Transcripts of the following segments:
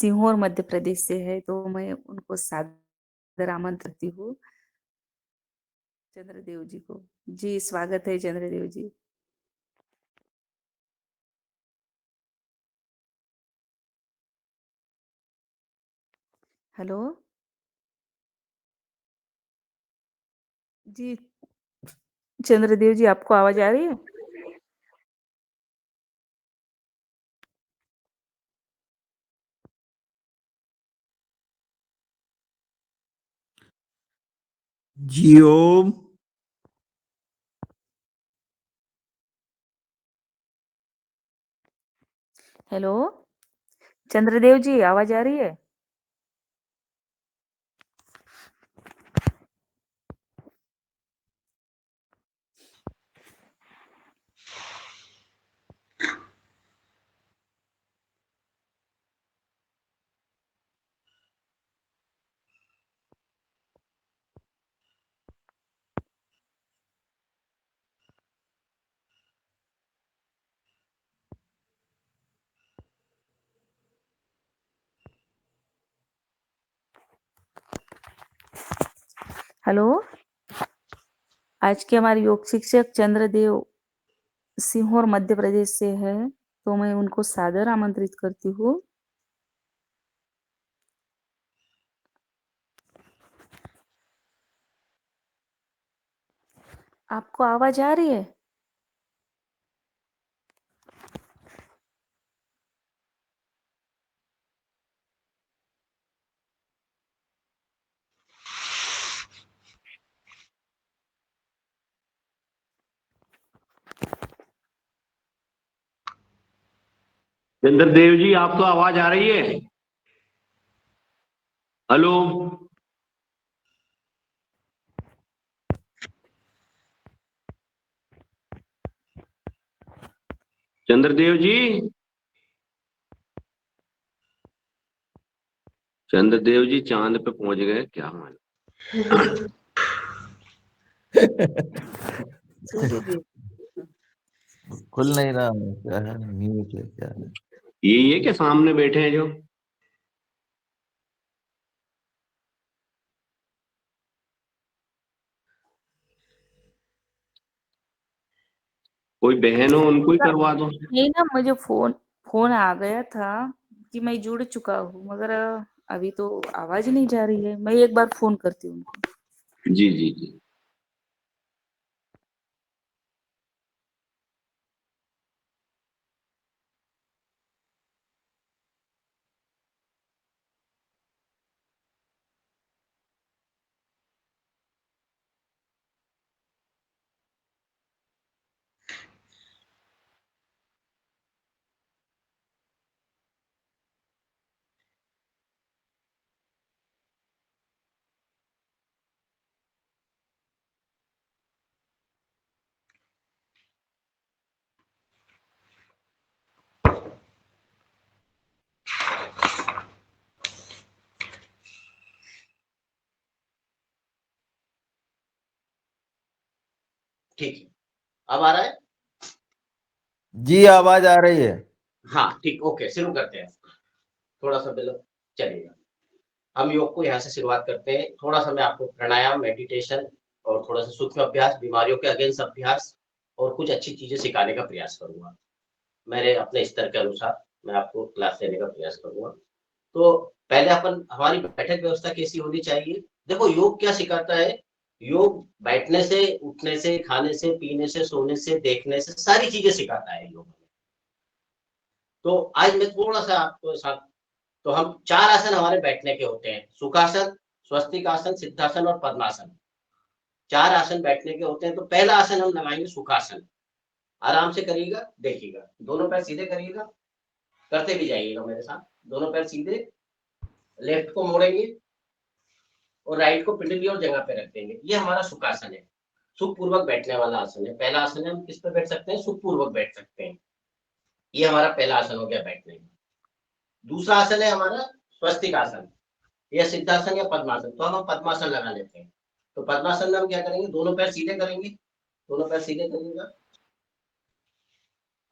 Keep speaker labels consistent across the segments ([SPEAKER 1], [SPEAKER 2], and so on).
[SPEAKER 1] सीहोर मध्य प्रदेश से है, तो मैं उनको सादर आमंत्रित करती हूँ। चंद्रदेव जी को जी स्वागत है। चंद्रदेव जी हेलो जी। चंद्रदेव जी आपको आवाज आ रही है?
[SPEAKER 2] जी ओम।
[SPEAKER 1] हेलो चंद्रदेव जी आवाज आ रही है? हेलो आज के हमारे योग शिक्षक चंद्रदेव सीहोर मध्य प्रदेश से है, तो मैं उनको सादर आमंत्रित करती हूँ। आपको आवाज आ रही है?
[SPEAKER 3] चंद्रदेव जी आपको आवाज आ रही है? हेलो चंद्रदेव जी। चंद्रदेव जी चांद पे पहुंच गए क्या मालूम।
[SPEAKER 2] खुल नहीं रहा है, क्या है? म्यूट है क्या है?
[SPEAKER 3] यही है कि सामने बैठे हैं जो। कोई बहन हो उनको ही करवा दो।
[SPEAKER 1] नहीं ना, मुझे फोन फोन आ गया था कि मैं जुड़ चुका हूँ, मगर अभी तो आवाज नहीं जा रही है। मैं एक बार फोन करती हूँ उनको।
[SPEAKER 3] जी जी जी।
[SPEAKER 4] ठीक है, अब आ रहा है?
[SPEAKER 2] जी आवाज आ रही है।
[SPEAKER 4] हाँ ठीक, ओके, शुरू करते हैं। थोड़ा सा बिल्कुल चलिएगा। हम योग को यहाँ से शुरुआत करते हैं। थोड़ा सा मैं आपको प्राणायाम, मेडिटेशन और थोड़ा सा सूक्ष्म अभ्यास, बीमारियों के अगेंस्ट अभ्यास और कुछ अच्छी चीजें सिखाने का प्रयास करूंगा। मेरे अपने स्तर के अनुसार मैं आपको क्लास लेने का प्रयास करूंगा। तो पहले अपन हमारी बैठक व्यवस्था कैसी होनी चाहिए? देखो, योग क्या सिखाता है? योग बैठने से, उठने से, खाने से, पीने से, सोने से, देखने से सारी चीजें सिखाता है योग। तो आज मैं थोड़ा सा आपको साथ, तो हम 4 आसन हमारे बैठने के होते हैं। सुखासन, स्वस्तिक आसन, सिद्धासन और पद्मासन। 4 आसन बैठने के होते हैं। तो पहला आसन हम लगाएंगे सुखासन। आराम से करिएगा, देखिएगा। दोनों पैर सीधे करिएगा, करते भी जाइएगा मेरे साथ। दोनों पैर सीधे, लेफ्ट को मोड़ेंगे और राइट को पिंडली और जगह पे रख देंगे। ये हमारा सुखासन है, सुखपूर्वक बैठने वाला आसन है। पहला आसन है, हम किस पे बैठ सकते हैं? सुखपूर्वक बैठ सकते हैं। ये हमारा पहला आसन हो गया बैठने का। दूसरा आसन है हमारा स्वस्तिक आसन या सिद्धासन या पद्मासन। तो हम पद्मासन लगा लेते हैं। तो पद्मासन में हम क्या करेंगे? दोनों पैर सीधे करेंगे, दोनों पैर सीधे करिएगा,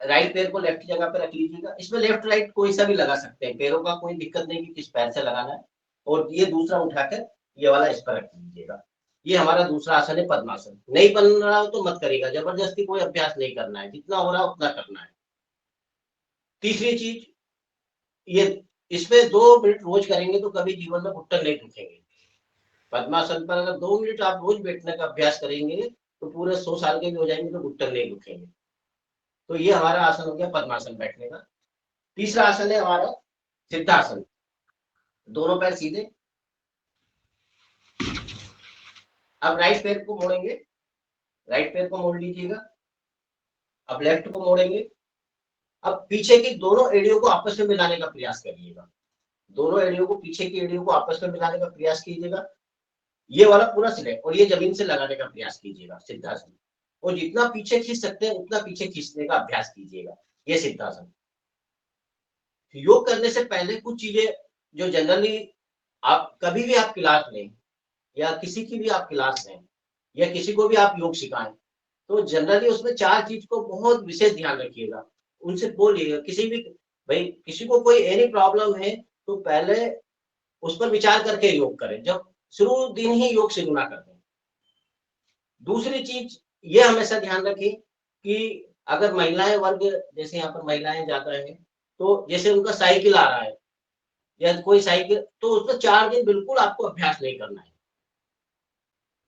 [SPEAKER 4] राइट पैर को लेफ्ट जगह पे रख लीजिएगा। इसमें लेफ्ट राइट कोई सा भी लगा सकते हैं, पैरों का कोई दिक्कत नहीं कि किस पैर से लगाना है। और ये दूसरा उठाकर ये वाला इस पर रख लीजिएगा। ये हमारा दूसरा आसन है पद्मासन। नहीं बन रहा हो तो मत करिएगा, जबरदस्ती कोई अभ्यास नहीं करना है, जितना हो रहा है उतना करना है। तीसरी चीज, ये इसमें 2 मिनट रोज करेंगे तो कभी जीवन में घुटन नहीं दुखेंगे। पद्मासन पर अगर 2 मिनट आप रोज बैठने का अभ्यास करेंगे तो पूरे 100 साल के भी हो जाएंगे तो घुटन नहीं दुखेंगे। तो ये हमारा आसन हो गया पद्मासन बैठने का। तीसरा आसन है हमारा सिद्धासन। दोनों पैर सीधे। अब राइट पैर को मोड़ेंगे, राइट पैर को मोड़ लीजिएगा। अब लेफ्ट को मोड़ेंगे। अब पीछे की दोनों एड़ियों को आपस में मिलाने का प्रयास करिएगा। दोनों एड़ियों को, पीछे की एड़ियों को आपस में मिलाने का प्रयास कीजिएगा। ये वाला पूरा सिलेक्ट और ये जमीन से लगाने का प्रयास कीजिएगा सिद्धासन। और जितना पीछे खींच सकते हैं उतना पीछे खींचने का अभ्यास कीजिएगा। ये सिद्धासन। योग करने से पहले कुछ चीजें जो जनरली आप कभी भी आप क्लास लें या किसी की भी आप क्लास लें या किसी को भी आप योग सिखाएं तो जनरली उसमें 4 चीज को बहुत विशेष ध्यान रखिएगा। उनसे बोलिएगा, किसी भी भाई किसी को कोई एनी प्रॉब्लम है तो पहले उस पर विचार करके योग करें, जब शुरू दिन ही योग शुरू ना कर दें। दूसरी चीज ये हमेशा ध्यान रखें कि अगर महिलाएं वर्ग, जैसे यहाँ पर महिलाएं ज्यादा है तो जैसे उनका साइकिल आ रहा है या कोई साइकिल, तो उसमें 4 दिन बिल्कुल आपको अभ्यास नहीं करना है।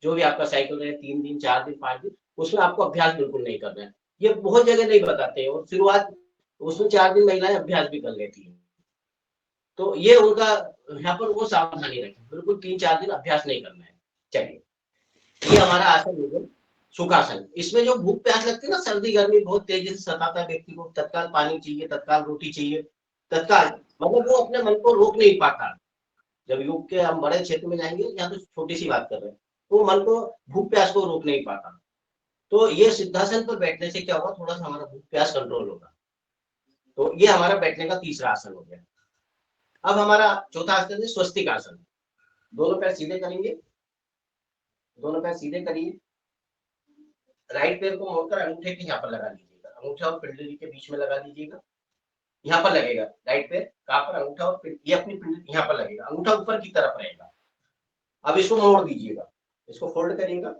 [SPEAKER 4] जो भी आपका साइकिल रहे 3 दिन 4 दिन 5 दिन, उसमें आपको अभ्यास बिल्कुल नहीं करना है। ये बहुत जगह नहीं बताते हैं और शुरुआत उसमें 4 दिन महिलाएं अभ्यास भी कर लेती है। तो ये उनका यहाँ पर वो सावधानी रखें, बिल्कुल 3-4 दिन अभ्यास नहीं करना है। चलिए, ये हमारा आसन हो गया सुखासन। इसमें जो भूख प्यास लगती है ना, सर्दी गर्मी बहुत तेजी से सताता है व्यक्ति को, तत्काल पानी चाहिए, तत्काल रोटी चाहिए, तत्काल, मतलब वो अपने मन को रोक नहीं पाता। जब योग के हम बड़े क्षेत्र में जाएंगे, यहाँ तो छोटी सी बात कर रहे हैं, तो मन को भूख प्यास को रोक नहीं पाता। तो ये सिद्धासन पर बैठने से क्या होगा, थोड़ा सा हमारा भूख प्यास कंट्रोल होगा। तो ये हमारा बैठने का तीसरा आसन हो गया। अब हमारा चौथा आसन है स्वस्तिक आसन। दोनों पैर सीधे करेंगे, दोनों पैर सीधे करिए। राइट पैर को मोड़कर अंगूठे के यहाँ पर लगा लीजिएगा, अंगूठा और पिंडली के बीच में लगा लीजिएगा। यहाँ पर लगेगा राइट पैर, कहाँ पर, अंगूठा और ये अपनी पिंडली यहाँ पर लगेगा, अंगूठा ऊपर की तरफ रहेगा। अब इसको मोड़ दीजिएगा, इसको फोल्ड करिएगा।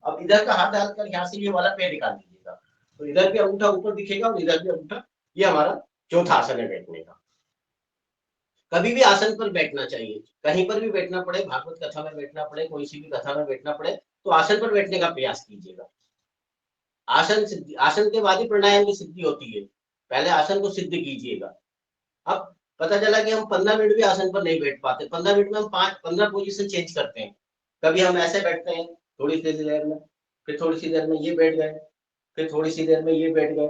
[SPEAKER 4] अब इधर का हाथ डालकर यहाँ से ये वाला पैर निकाल दीजिएगा, तो इधर भी अंगूठा ऊपर दिखेगा और इधर भी अंगूठा। ये हमारा चौथा आसन है बैठने का। कभी भी आसन पर बैठना चाहिए, कहीं पर भी बैठना पड़े, भागवत कथा में बैठना पड़े, कोई सी भी कथा में बैठना पड़े, तो आसन पर बैठने का प्रयास कीजिएगा। आसन के बाद ही प्राणायाम की सिद्धि होती है, पहले आसन को सिद्ध कीजिएगा। अब पता चला कि हम 15 मिनट भी आसन पर नहीं बैठ पाते, 15 मिनट में हम 15 पोजीशन चेंज करते हैं। कभी हम ऐसे बैठते हैं थोड़ी सी देर में, फिर थोड़ी सी देर में ये बैठ गए, फिर थोड़ी सी देर में ये बैठ गए,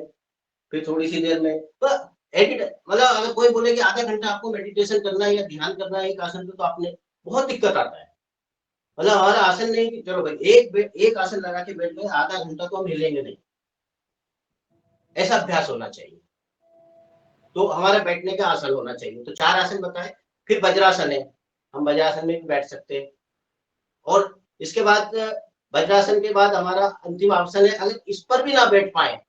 [SPEAKER 4] फिर थोड़ी सी देर में, तो मतलब अगर कोई बोले कि आधा घंटा आपको मेडिटेशन करना है या ध्यान करना है एक आसन पे, तो आपने बहुत दिक्कत आता है। मतलब हमारा आसन नहीं कि चलो भाई एक आसन लगा के बैठ गए, आधा घंटा तो हम हिलेंगे नहीं, ऐसा अभ्यास होना चाहिए। तो हमारा बैठने का आसन होना चाहिए। तो 4 आसन बताए। फिर वज्रासन है, हम वज्रासन में भी बैठ सकते हैं। और इसके बाद वज्रासन के बाद हमारा अंतिम आसन है, अगर इस पर भी ना बैठ पाए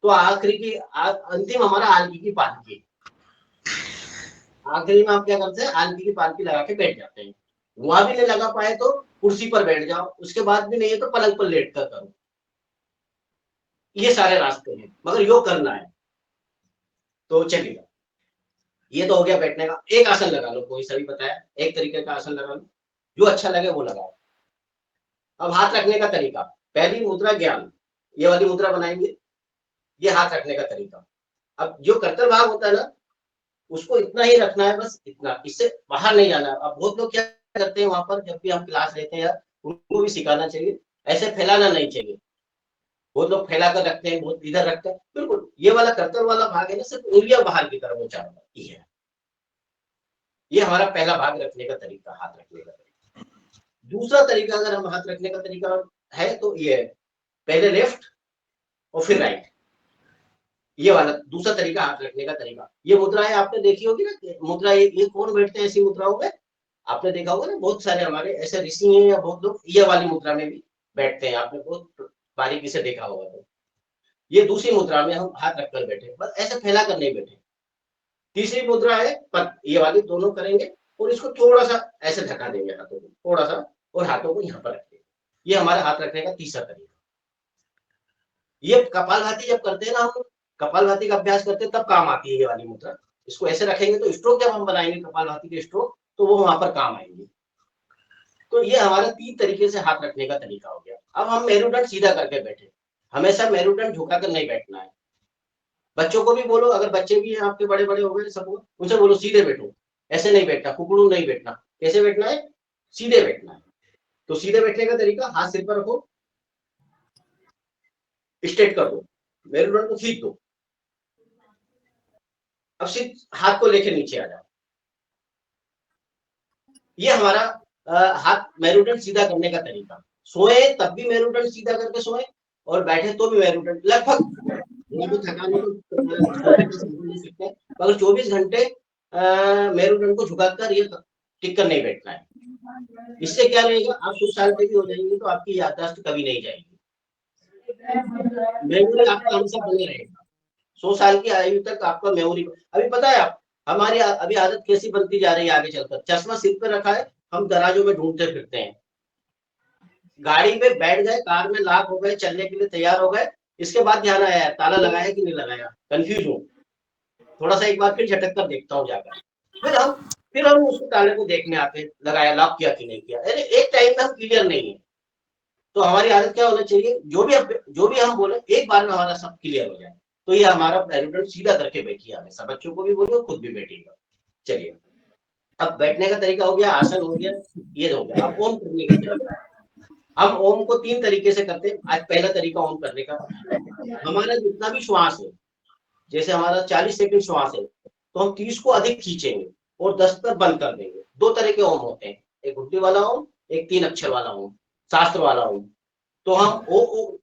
[SPEAKER 4] तो आखिरी की अंतिम हमारा आलकी की पालकी। आखिरी में आप क्या करते हैं, आलकी की पालकी लगा के बैठ जाते हैं। वहां भी नहीं लगा पाए तो कुर्सी पर बैठ जाओ, उसके बाद भी नहीं है तो पलंग पर लेट कर करो। ये सारे रास्ते हैं, मगर योग करना है। तो चलिए, ये तो हो गया बैठने का। एक आसन लगा लो, कोई सभी बताया, एक तरीके का आसन लगा लो, जो अच्छा लगे वो लगाओ। अब हाथ रखने का तरीका, पहली मुद्रा ज्ञान, ये वाली मुद्रा बनाएंगे, ये हाथ रखने का तरीका। अब जो कर्तव्य भाग होता है ना, उसको इतना ही रखना है, बस इतना, इससे बाहर नहीं जाना। अब बहुत लोग क्या करते हैं वहां पर, जब भी हम क्लास लेते हैं, उनको भी सिखाना चाहिए, ऐसे फैलाना नहीं चाहिए। बहुत लोग फैला कर रखते हैं, बहुत इधर रखते हैं, बिल्कुल ये वाला कर्तव्य वाला भाग है ना, सिर्फ उंगलियां बाहर की तरफ उचारना, ये है। ये हमारा पहला भाग रखने का तरीका, हाथ रखने का तरीका। दूसरा तरीका अगर हम हाथ रखने का तरीका है तो ये है, पहले लेफ्ट और फिर राइट, ये वाला दूसरा तरीका हाथ रखने का तरीका। ये मुद्राएं आपने देखी होगी ना, मुद्रा ये कौन बैठते हैं ऐसी मुद्राओं में, आपने देखा होगा ना, बहुत सारे हमारे ऐसे ऋषि हैं या बहुत लोग ये वाली मुद्रा में भी बैठते हैं, आपने बहुत बारीकी से देखा होगा। तो ये दूसरी मुद्रा में हम हाथ रखकर बैठे, बस ऐसे फैला कर नहीं बैठे। तीसरी मुद्रा है पद, ये वाली दोनों करेंगे और इसको थोड़ा सा ऐसे ढका देंगे हाथों को, थोड़ा सा, और हाथों को यहाँ पर रख देंगे। ये हमारा हाथ रखने का तीसरा तरीका। ये कपालभाति जब करते हैं ना, हम कपालभाति का अभ्यास करते हैं तब काम आती है ये वाली मुद्रा। इसको ऐसे रखेंगे तो स्ट्रोक जब हम बनाएंगे कपालभाति के स्ट्रोक, तो वो वहां पर काम आएंगे। तो ये हमारा 3 तरीके से हाथ रखने का तरीका हो गया। अब हम मेरुदंड सीधा करके बैठे, हमेशा मेरुदंड झुकाकर नहीं बैठना है। बच्चों को भी बोलो, अगर बच्चे भी हैं आपके बड़े बड़े हो गए सब, उनसे बोलो सीधे बैठो, ऐसे नहीं बैठना, कुकड़ू नहीं बैठना। कैसे बैठना है? सीधे बैठना है। तो सीधे बैठने का तरीका, हाथ सिर पर रखो, स्ट्रेट कर दो, मेरुदंड को खींच दो। अब सिर्फ हाथ को लेके नीचे आ जाओ। ये हमारा हाथ मेरुदंड सीधा करने का तरीका। सोए तब भी मेरुदंड सीधा करके सोए, और बैठे तो भी मेरुदंड लगभग थकाने को ले सकते हैं, मगर 24 घंटे मेरुदंड को झुकाकर ये टिक कर नहीं बैठना है। इससे क्या रहेगा, आप 100 साल के भी हो जाएंगे तो आपकी याददाश्त कभी नहीं जाएगी, मेमोरी आपका हमेशा बने रहेगा। 100 साल की आयु तक आपका मेमोरी। अभी पता है आप, हमारी अभी आदत कैसी बनती जा रही है आगे चलकर, चश्मा सिर पर रखा है, हम दराजों में ढूंढते फिरते हैं। गाड़ी में बैठ गए, कार में लॉक हो गए, चलने के लिए तैयार हो गए, इसके बाद ध्यान आया ताला लगाया कि नहीं लगाया, कंफ्यूज हूँ, थोड़ा सा एक बार फिर झटक कर देखता हूँ जाकर, फिर हम उस ताले को देखने आते हैं, लगाया, लॉक किया कि नहीं किया। अरे एक टाइम में हम क्लियर नहीं है। तो हमारी आदत क्या होना चाहिए, जो भी हम बोले एक बार में हमारा सब क्लियर हो जाए। तो ये हमारा मेरुदंड सीधा करके बैठिए, हमेशा बच्चों को भी बोलिए, खुद भी बैठिएगा। चलिए, अब बैठने का तरीका हो गया, आसन हो गया, ये हो गया। अब ओम करने का तरीका। हम ओम को 3 तरीके से करते हैं। आज पहला तरीका ओम करने का, हमारा जितना भी श्वास है, जैसे हमारा 40 सेकंड श्वास है, तो हम 30 को अधिक खींचेंगे और 10 पर बंद कर देंगे। 2 तरह के ओम होते हैं, एक घुट्टी वाला ओम, एक 3 अक्षर वाला ओम, शास्त्र वाला ओम। तो हम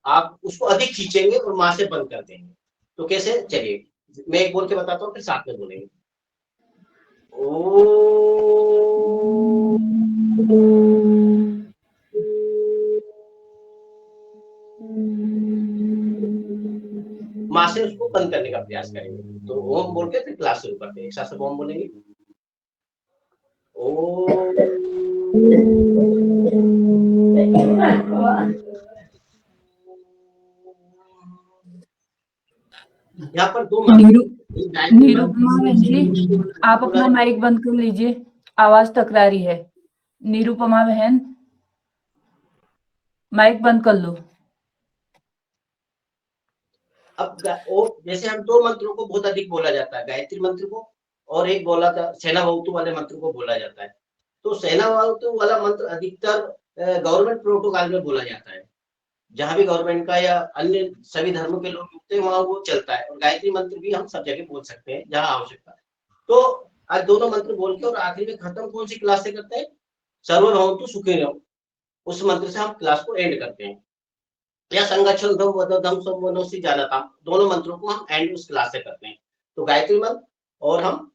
[SPEAKER 4] आप उसको अधिक खींचेंगे और मां से बंद कर देंगे। तो कैसे, चलिए मैं एक बोल के बताता हूँ, फिर साथ में बोलेंगे। मां से उसको बंद करने का प्रयास करेंगे। तो ओम बोल के फिर क्लास शुरू करते हैं, एक साथ सब ओम बोलेंगे। यहाँ पर 2
[SPEAKER 5] निरुपमा बहन जी, आप अपना माइक बंद कर लीजिए, आवाज टकरा रही है। निरुपमा बहन, माइक बंद कर लो।
[SPEAKER 4] अब जैसे हम 2 मंत्रों को बहुत अधिक बोला जाता है, गायत्री मंत्र को और एक बोला था सेना बहुतु वाले मंत्र को बोला जाता है। तो सेना बहुतु वाला मंत्र अधिकतर गवर्नमेंट प्रोटोकॉल में बोला जाता है, जहां भी गवर्नमेंट का या अन्य सभी धर्मों के लोग होते हैं वहां वो चलता है। और गायत्री मंत्र भी हम सब जगह बोल सकते हैं जहां आवश्यकता है। तो आज दोनों मंत्र बोल के और आखिरी में खत्म कौन सी क्लास से करते हैं, सर्वभवन्तु सुखिनः, उस मंत्र से हम क्लास को एंड करते हैं। या संगच्छन् धम वदधम समवनोसि जानताम, दोनों मंत्रों को हम एंड उस क्लास से करते हैं। तो गायत्री मंत्र, और हम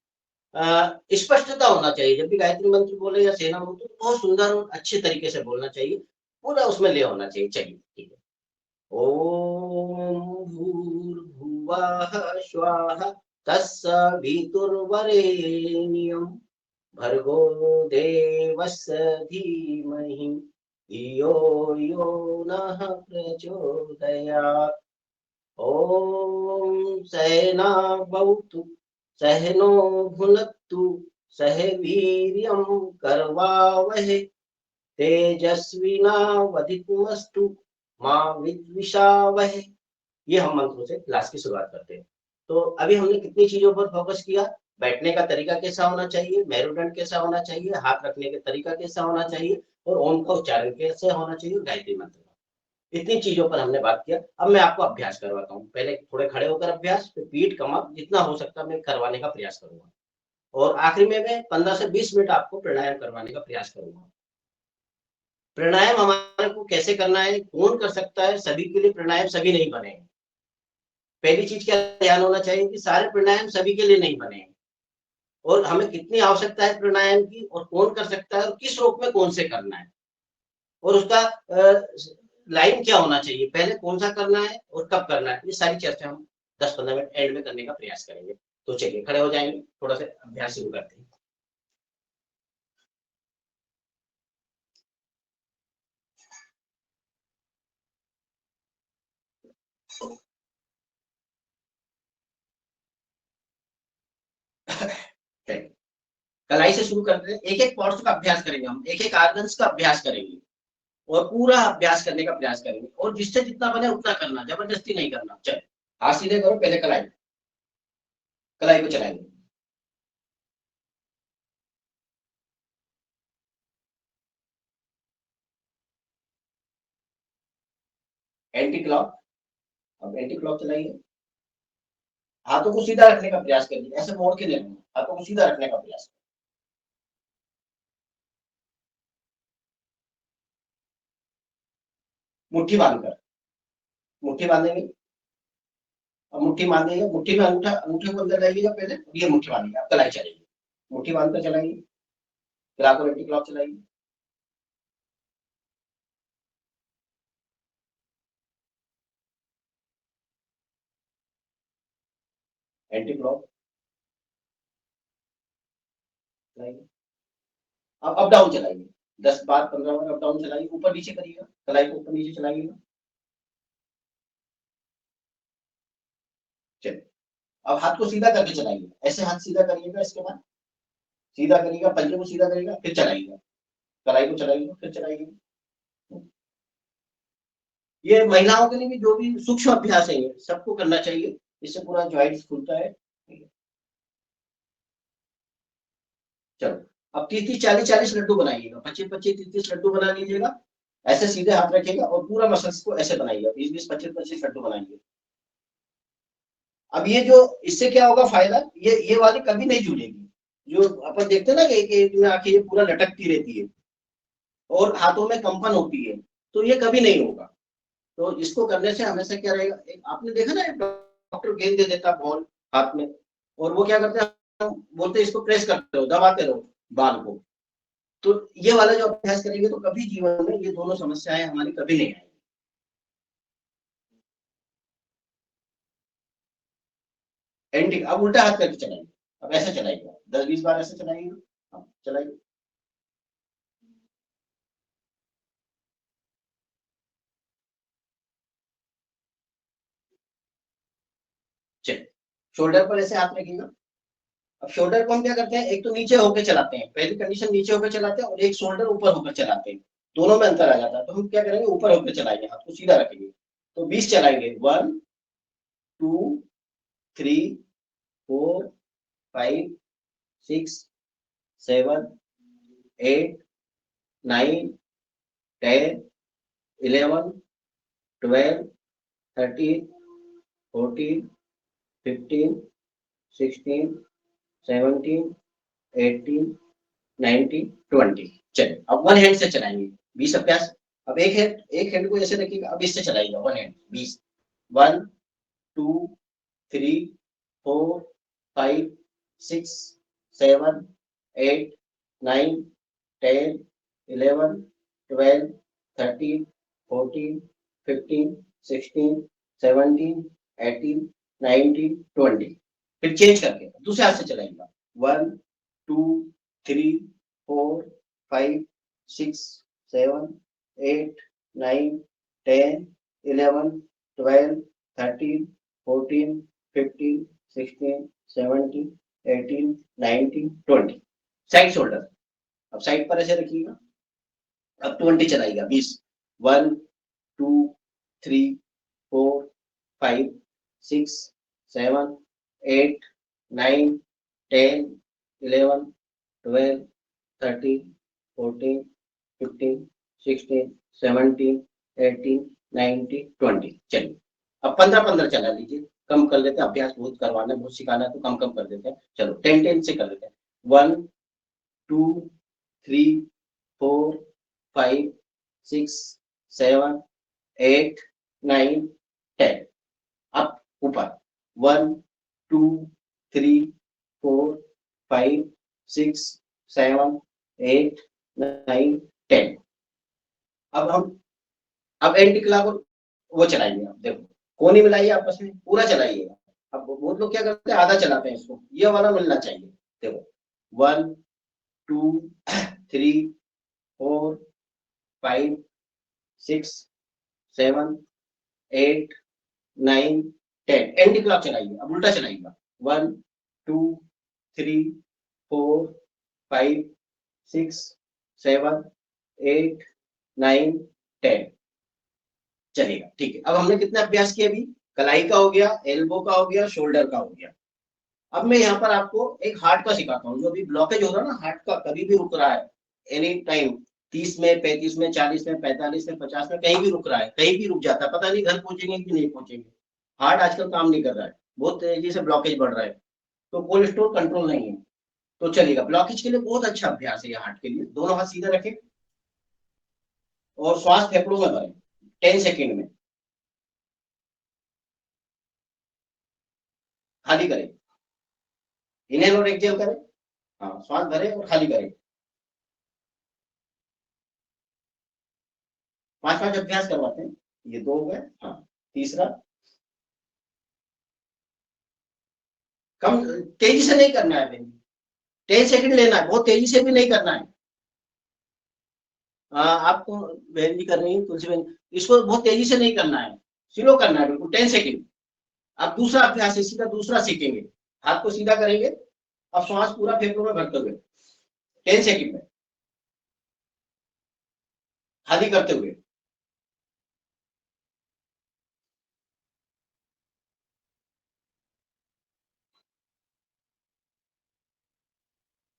[SPEAKER 4] स्पष्टता होना चाहिए, जब भी गायत्री मंत्र बोले या सेना मंत्र तो बहुत सुंदर और अच्छे तरीके से बोलना चाहिए, पूरा उसमें ले होना चाहिए। चलिए ठीक है। ओम भूर्भुवः स्वः तत्सवितुर्वरेण्यं भर्गो देवस्य धीमहि धियो यो नः प्रचोदयात्। ओम सहना भवतु सहनो भुनक्तु सह वीर्यं करवावहै तेजस्विनावधीतमस्तु मां विद्विषावहै। ये हम मंत्रों से क्लास की शुरुआत करते हैं। तो अभी हमने कितनी चीजों पर फोकस किया, बैठने का तरीका कैसा होना चाहिए, मेरुदंड कैसा होना चाहिए, हाथ रखने का तरीका कैसा होना चाहिए, और ओम का उच्चारण कैसे होना चाहिए, गायत्री मंत्र का। इतनी चीजों पर हमने बात किया। अब मैं आपको अभ्यास करवाता हूँ। पहले थोड़े खड़े होकर अभ्यास, फिर पीठ कमर जितना हो सकता मैं करवाने का प्रयास करूंगा, और आखिरी में मैं 15 से 20 मिनट आपको प्राणायाम करवाने का प्रयास करूंगा। प्राणायाम हमारे को कैसे करना है, कौन कर सकता है, सभी के लिए प्राणायाम सभी नहीं बने। पहली चीज क्या ध्यान होना चाहिए कि सारे प्राणायाम सभी के लिए नहीं बने, और हमें कितनी आवश्यकता है प्राणायाम की, और कौन कर सकता है, और किस रूप में कौन से करना है, और उसका लाइन क्या होना चाहिए, पहले कौन सा करना है और कब करना है, ये सारी चर्चा हम 10-15 मिनट एंड में करने का प्रयास करेंगे। तो चलिए खड़े हो जाएंगे, थोड़ा सा अभ्यास शुरू करते हैं। कलाई से शुरू करते हैं, एक एक पार्ट्स का अभ्यास करेंगे, हम एक एक आर्गन्स का अभ्यास करेंगे और पूरा अभ्यास करने का प्रयास करेंगे, और जिससे जितना बने उतना करना, जबरदस्ती नहीं करना। चल हाथ सीधे करो, पहले कलाई, कलाई को चलाएंगे, एंटी क्लॉक। अब एंटी क्लॉक चलाइए, हाथों को सीधा रखने का प्रयास करिए, ऐसे मोड़ के नहीं रखना, हाथों को सीधा रखने का प्रयास। मुट्ठी बांधकर, मुट्ठी बांधेंगे, अब मुट्ठी बांधेंगे, मुट्ठी में अंगूठा, अंगूठे को अंदर लाइएगा पहले, ये मुट्ठी बांधेंगे, अब कलाई चलेगी, मुट्ठी बांधकर चलाइए, फिर आपको एंटी क्लॉक चलाइए, एंटी क्लॉक चलाइए। अब अप डाउन चलाइए, 10 बार 15 बार अप डाउन चलाइए, ऊपर नीचे करिएगा, कलाई को ऊपर नीचे चलाइएगा। चलिए अब हाथ को सीधा करके चलाइए, ऐसे हाथ सीधा करिएगा, इसके बाद सीधा करिएगा, पंजे को सीधा करिएगा, फिर चलाइएगा, कलाई को चलाइएगा, फिर चलाइएगा। ये महिलाओं के लिए भी जो भी सूक्ष्म अभ्यास है ये सबको करना चाहिए, इससे पूरा जॉइंट्स खुलता है। चलो अब 30-40 लड्डू बनाइएगा, 25-25-30 लड्डू बना लीजिएगा, ऐसे सीधे हाथ रखिएगा और पूरा मसल्स को ऐसे बनाइएगा, 20-20 25-25 लड्डू बनाइए। अब ये जो इससे क्या होगा फायदा, ये वाली कभी नहीं जुड़ेगी, जो अपन देखते हैं ना कि एक में आके ये पूरा लटकती रहती है और हाथों में कंपन होती है, तो ये कभी नहीं होगा। तो इसको करने से हमेशा क्या रहेगा, आपने देखा ना डॉक्टर गेंद दे देता बॉल हाथ में, और वो क्या करते हैं, बोलते हैं इसको प्रेस करते रहो, दबाते रहो बाल को। तो ये वाला जो अभ्यास करेंगे तो कभी जीवन में ये दोनों समस्याएं हमारी कभी नहीं आएंगी। एंटी, अब उल्टा हाथ करके चलाइए, अब ऐसे चलाइएगा, 10-20 बार ऐसे चलाइएगा, चलाइए। चलिए शोल्डर पर ऐसे हाथ रखिएगा। अब शोल्डर को हम क्या करते हैं, एक तो नीचे होकर चलाते हैं, पहली कंडीशन नीचे होकर चलाते हैं, और एक शोल्डर ऊपर होकर चलाते हैं, दोनों में अंतर आ जाता है। तो हम क्या करेंगे, ऊपर होकर चलाएंगे, हाथ को सीधा रखेंगे, तो 20 चलाएंगे, 1 2 3 4 5 6 7 8 9 10 11 12 13 14 15 16 17 18 19 20। चलिए अब वन हैंड से चलाएंगे 20 अभ्यास। अब एक हैंड को ऐसे रखिएगा, अब इससे चलाइएगा वन हैंड 20, 1 2 3 4 5 6 7 8 9 10 11 12 13 14 15 16 17 18 19 20। फिर चेंज करके दूसरे हाथ से चलाइएगा, 1 2 3 4 5 6 7 8 9 10 11 12 13 14 15 16 17 18 19 20। साइड शोल्डर, अब साइड पर ऐसे रखिएगा, अब 20 चलाइएगा, 20, 1 2 3 4 5 6 7 8 9 10 11 12 13 14 15 16 17 18 19 20। चलिए अब 15-15 चला लीजिए, कम कर लेते हैं, अभ्यास बहुत करवाना, बहुत सिखाना है तो कम कम कर देते हैं। चलो 10-10 से कर लेते हैं, 1 2 3 4 5 6 7 8 9 10। अब ऊपर 1 2 3 4 5 6 7 8 9 10। अब हम अब एंटी क्लॉक वो चलाइए, आप देखो कोनी मिलाइए आपस में, पूरा चलाइएगा। अब बहुत लोग क्या करते हैं, आधा चलाते हैं इसको, ये वाला मिलना चाहिए। देखो 1 2 3 4 5 6 7 8 9 10, एंटी क्लॉक चलाइए। अब उल्टा चलाइएगा, 1 2 3 4 5 6 7 8 9 10 चलेगा। ठीक है, अब हमने कितना अभ्यास किया अभी, कलाई का हो गया, एल्बो का हो गया, शोल्डर का हो गया। अब मैं यहाँ पर आपको एक हार्ट का सिखाता हूँ। जो अभी ब्लॉकेज हो रहा है ना हार्ट का, कभी भी रुक रहा है एनी टाइम, 30 में 35 में 40 में 45 में 50 में कहीं भी रुक रहा है, कहीं भी रुक जाता है, पता नहीं घर पहुंचेंगे कि नहीं पहुंचेंगे। हार्ट आजकल काम नहीं कर रहा है, बहुत तेजी से ब्लॉकेज बढ़ रहा है, तो कोलेस्ट्रॉल कंट्रोल नहीं है, तो चलेगा। ब्लॉकेज के लिए बहुत अच्छा अभ्यास है ये हार्ट के लिए। दोनों हाथ सीधे रखें और श्वास फेफड़ों में भरें 10 सेकेंड में, खाली करें, इनहेल और एक्सहेल करें। हाँ, श्वास भरें और खाली करें। 5-5 अभ्यास करवाते हैं, ये 2 हो गए। हाँ, तीसरा कम तेजी से नहीं करना है, 10 सेकंड लेना है, बहुत तेजी से भी नहीं करना है। आपको बहन जी कर रही है, तुलसी बहन, इसको बहुत तेजी से नहीं करना है, स्लो करना है बिल्कुल 10 सेकंड। अब दूसरा अभ्यास है, सीधा दूसरा सीखेंगे, हाथ को सीधा करेंगे, अब श्वास पूरा फेफड़ों में भरते हुए 10 सेकंड में, खाली करते हुए।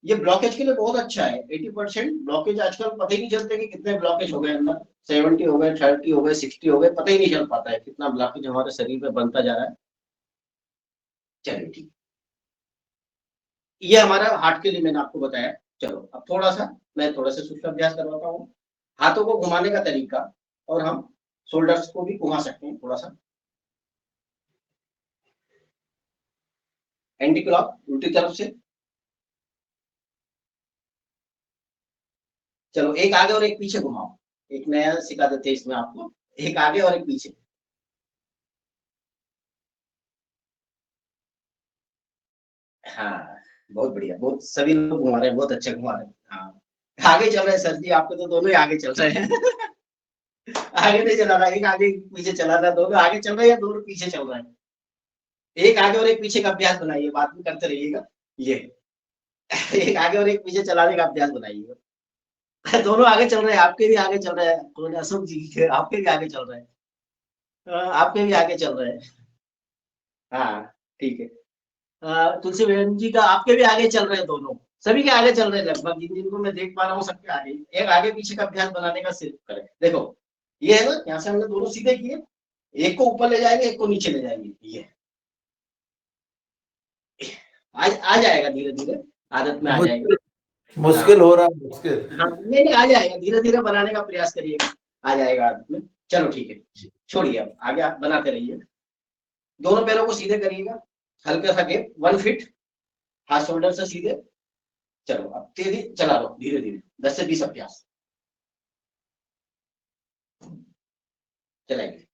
[SPEAKER 4] ये ब्लॉकेज के लिए बहुत अच्छा है। 80% ब्लॉकेज आजकल पता ही नहीं चलते कि कितने ब्लॉकेज हो गए अंदर, 70 हो गए, 30 हो गए, 60 हो गए, पता ही नहीं चल पाता है कितना ब्लॉकेज हमारे शरीर में बनता जा रहा है। चलिए ठीक, ये हमारा हार्ट के लिए मैंने आपको बताया। चलो अब थोड़ा सा मैं थोड़ा सा सूक्ष्म अभ्यास करवाता हूँ। हाथों को घुमाने का तरीका, और हम शोल्डर्स को भी घुमा सकते हैं थोड़ा सा। एंटी क्लॉक उल्टी तरफ से। चलो एक आगे और एक पीछे घुमाओ, एक नया सिखा देते हैं इसमें आपको, एक आगे और एक पीछे। हाँ, बहुत बढ़िया, बहुत सभी लोग घुमा रहे हैं, बहुत अच्छे घुमा रहे हैं। हाँ, आगे चल रहे हैं सर जी, आपके तो दोनों ही आगे चल रहे हैं। आगे नहीं चला रहा, एक आगे पीछे चला रहा, दोनों आगे चल रहे हैं या दोनों पीछे चल रहे हैं। एक आगे और एक पीछे का अभ्यास बनाइए, बाद में करते रहिएगा ये। एक आगे और एक पीछे चलाने का अभ्यास बनाइएगा। दोनों आगे चल रहे हैं, आपके भी आगे चल रहे हैं, कौन अशोक जी के, आपके भी आगे चल रहे हैं। आपके भी आगे चल रहे हैं। हाँ ठीक है। तुलसी बहन जी का आपके भी आगे चल रहे हैं, दोनों सभी के आगे चल रहे हैं लगभग, जिनको मैं देख पा रहा हूँ सबके आगे। एक आगे पीछे का अभ्यास बनाने का सिर्फ करें। देखो ये है ना, यहाँ से हमने दोनों सीधे किए, एक को ऊपर ले जाएंगे, एक को नीचे ले जाएंगे। ये आ जाएगा धीरे धीरे, आदत में आ जाएगा।
[SPEAKER 2] मुश्किल हो रहा है, मुश्किल।
[SPEAKER 4] हाँ नहीं आ जाएगा, धीरे धीरे बनाने का प्रयास करिएगा, आ जाएगा आदत में। चलो ठीक है, छोड़िए, अब आगे आप बनाते रहिए। दोनों पैरों को सीधे करिएगा, हल्का सा गैप 1 फीट, हाथ शोल्डर से सीधे। चलो अब तेजी चला लो, धीरे धीरे 10 से 20 अभ्यास चलाएंगे।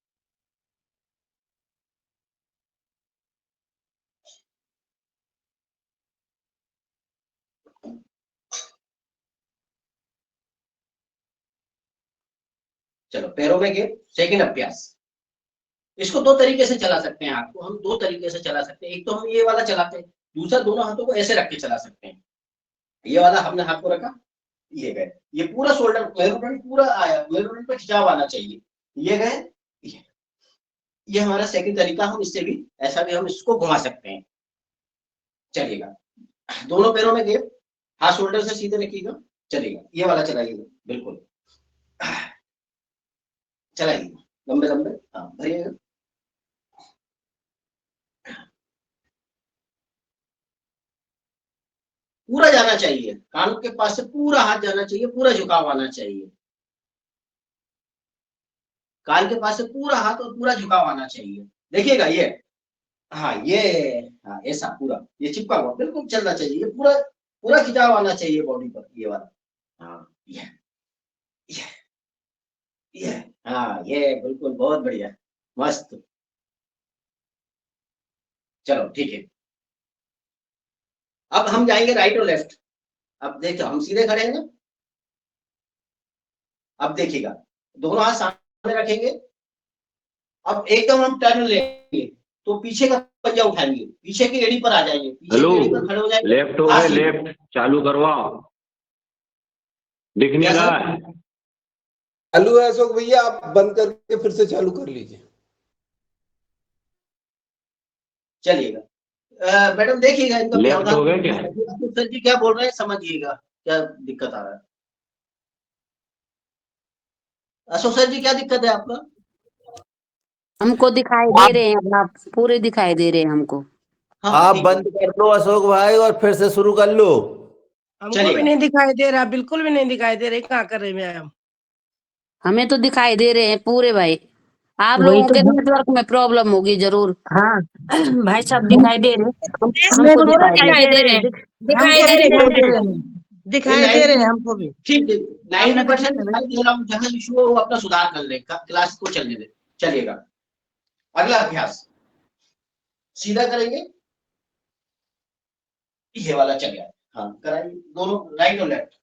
[SPEAKER 4] चलो पैरों में गैप, सेकंड अभ्यास। इसको 2 तरीके से चला सकते हैं, हाथ को हम 2 तरीके से चला सकते हैं। एक तो हम ये वाला चलाते हैं, दूसरा दोनों हाथों को ऐसे रख के चला सकते हैं। ये वाला हमने हाथ को रखा, ये गए, ये पूरा शोल्डर मेरुदंड पूरा आया, मेरुदंड पे खिंचाव आना चाहिए, ये गए। ये हमारा सेकंड तरीका, हम इससे भी ऐसा भी हम इसको घुमा सकते हैं, चलेगा। दोनों पैरों में गैप, हाथ शोल्डर से सीधे रखिएगा, चलेगा। ये वाला चलाइएगा, बिल्कुल चलाइएगा, लंबे लंबे, हाँ भरिएगा। पूरा जाना चाहिए, कान के पास से पूरा हाथ जाना चाहिए, पूरा झुकाव आना चाहिए, कान के पास से पूरा हाथ और पूरा झुकाव आना चाहिए। देखिएगा ये, हाँ ये, हाँ ऐसा पूरा ये चिपका हुआ बिल्कुल चलना चाहिए, ये पूरा पूरा खिंचाव आना चाहिए बॉडी पर, ये वाला। हाँ ये हाँ, ये बिल्कुल बहुत बढ़िया, मस्त। चलो ठीक है, अब हम जाएंगे राइट और लेफ्ट। अब देखो हम सीधे खड़े हैं ना, अब देखिएगा दोनों हाथ सामने रखेंगे। अब एकदम हम टर्न लेंगे तो पीछे का पंजा उठाएंगे, पीछे की एड़ी पर आ जाएंगे, पीछे
[SPEAKER 3] हेलो,
[SPEAKER 4] की एड़ी पर खड़े हो जाएंगे।
[SPEAKER 3] लेफ्ट हो
[SPEAKER 4] हाथ
[SPEAKER 3] गए,
[SPEAKER 4] सीधे।
[SPEAKER 3] लेफ्ट चालू करवाओ, दिख नहीं
[SPEAKER 4] क्या
[SPEAKER 3] रहा
[SPEAKER 4] सर?
[SPEAKER 3] है।
[SPEAKER 6] चालू है अशोक भैया, आप बंद करके फिर से चालू कर लीजिए।
[SPEAKER 4] चलिएगा मैडम देखिएगा इनका
[SPEAKER 3] लेफ्ट हो गए क्या?
[SPEAKER 4] व्यवधान सर जी क्या बोल रहे हैं समझिएगा, क्या दिक्कत आ रहा है। अशोक सर जी क्या दिक्कत है आपका?
[SPEAKER 7] हमको दिखाई दे रहे हैं, अब आप पूरे दिखाई दे रहे हैं हमको।
[SPEAKER 4] हाँ
[SPEAKER 2] आप
[SPEAKER 4] ठीक
[SPEAKER 2] बंद कर लो अशोक भाई और फिर से शुरू कर लो।
[SPEAKER 8] हमको
[SPEAKER 4] चलेगा।
[SPEAKER 8] भी नहीं दिखाई दे रहा, बिल्कुल भी नहीं दिखाई दे रहा, कहाँ कर रहे हैं हम?
[SPEAKER 7] हमें तो दिखाई दे रहे हैं पूरे भाई। आप
[SPEAKER 9] वही
[SPEAKER 7] लोगों
[SPEAKER 9] तो
[SPEAKER 7] के नेटवर्क में प्रॉब्लम होगी जरूर।
[SPEAKER 9] हाँ भाई साहब दिखाई दे रहे
[SPEAKER 7] हमको
[SPEAKER 9] पूरे
[SPEAKER 7] दिखाई दे रहे हैं।
[SPEAKER 8] दिखाई दे रहे हैं, दिखाई दे रहे हैं हमको भी।
[SPEAKER 4] ठीक 90% दिखाई दे रहा हूँ, जहाँ इशू हो वो अपना सुधार कर ले, क्लास को चलने दे। चलिएगा अगला अभ्यास सीधा करेंगे, ये वाला चल गया। हाँ कराइए दोनों, राइट और लेफ्ट।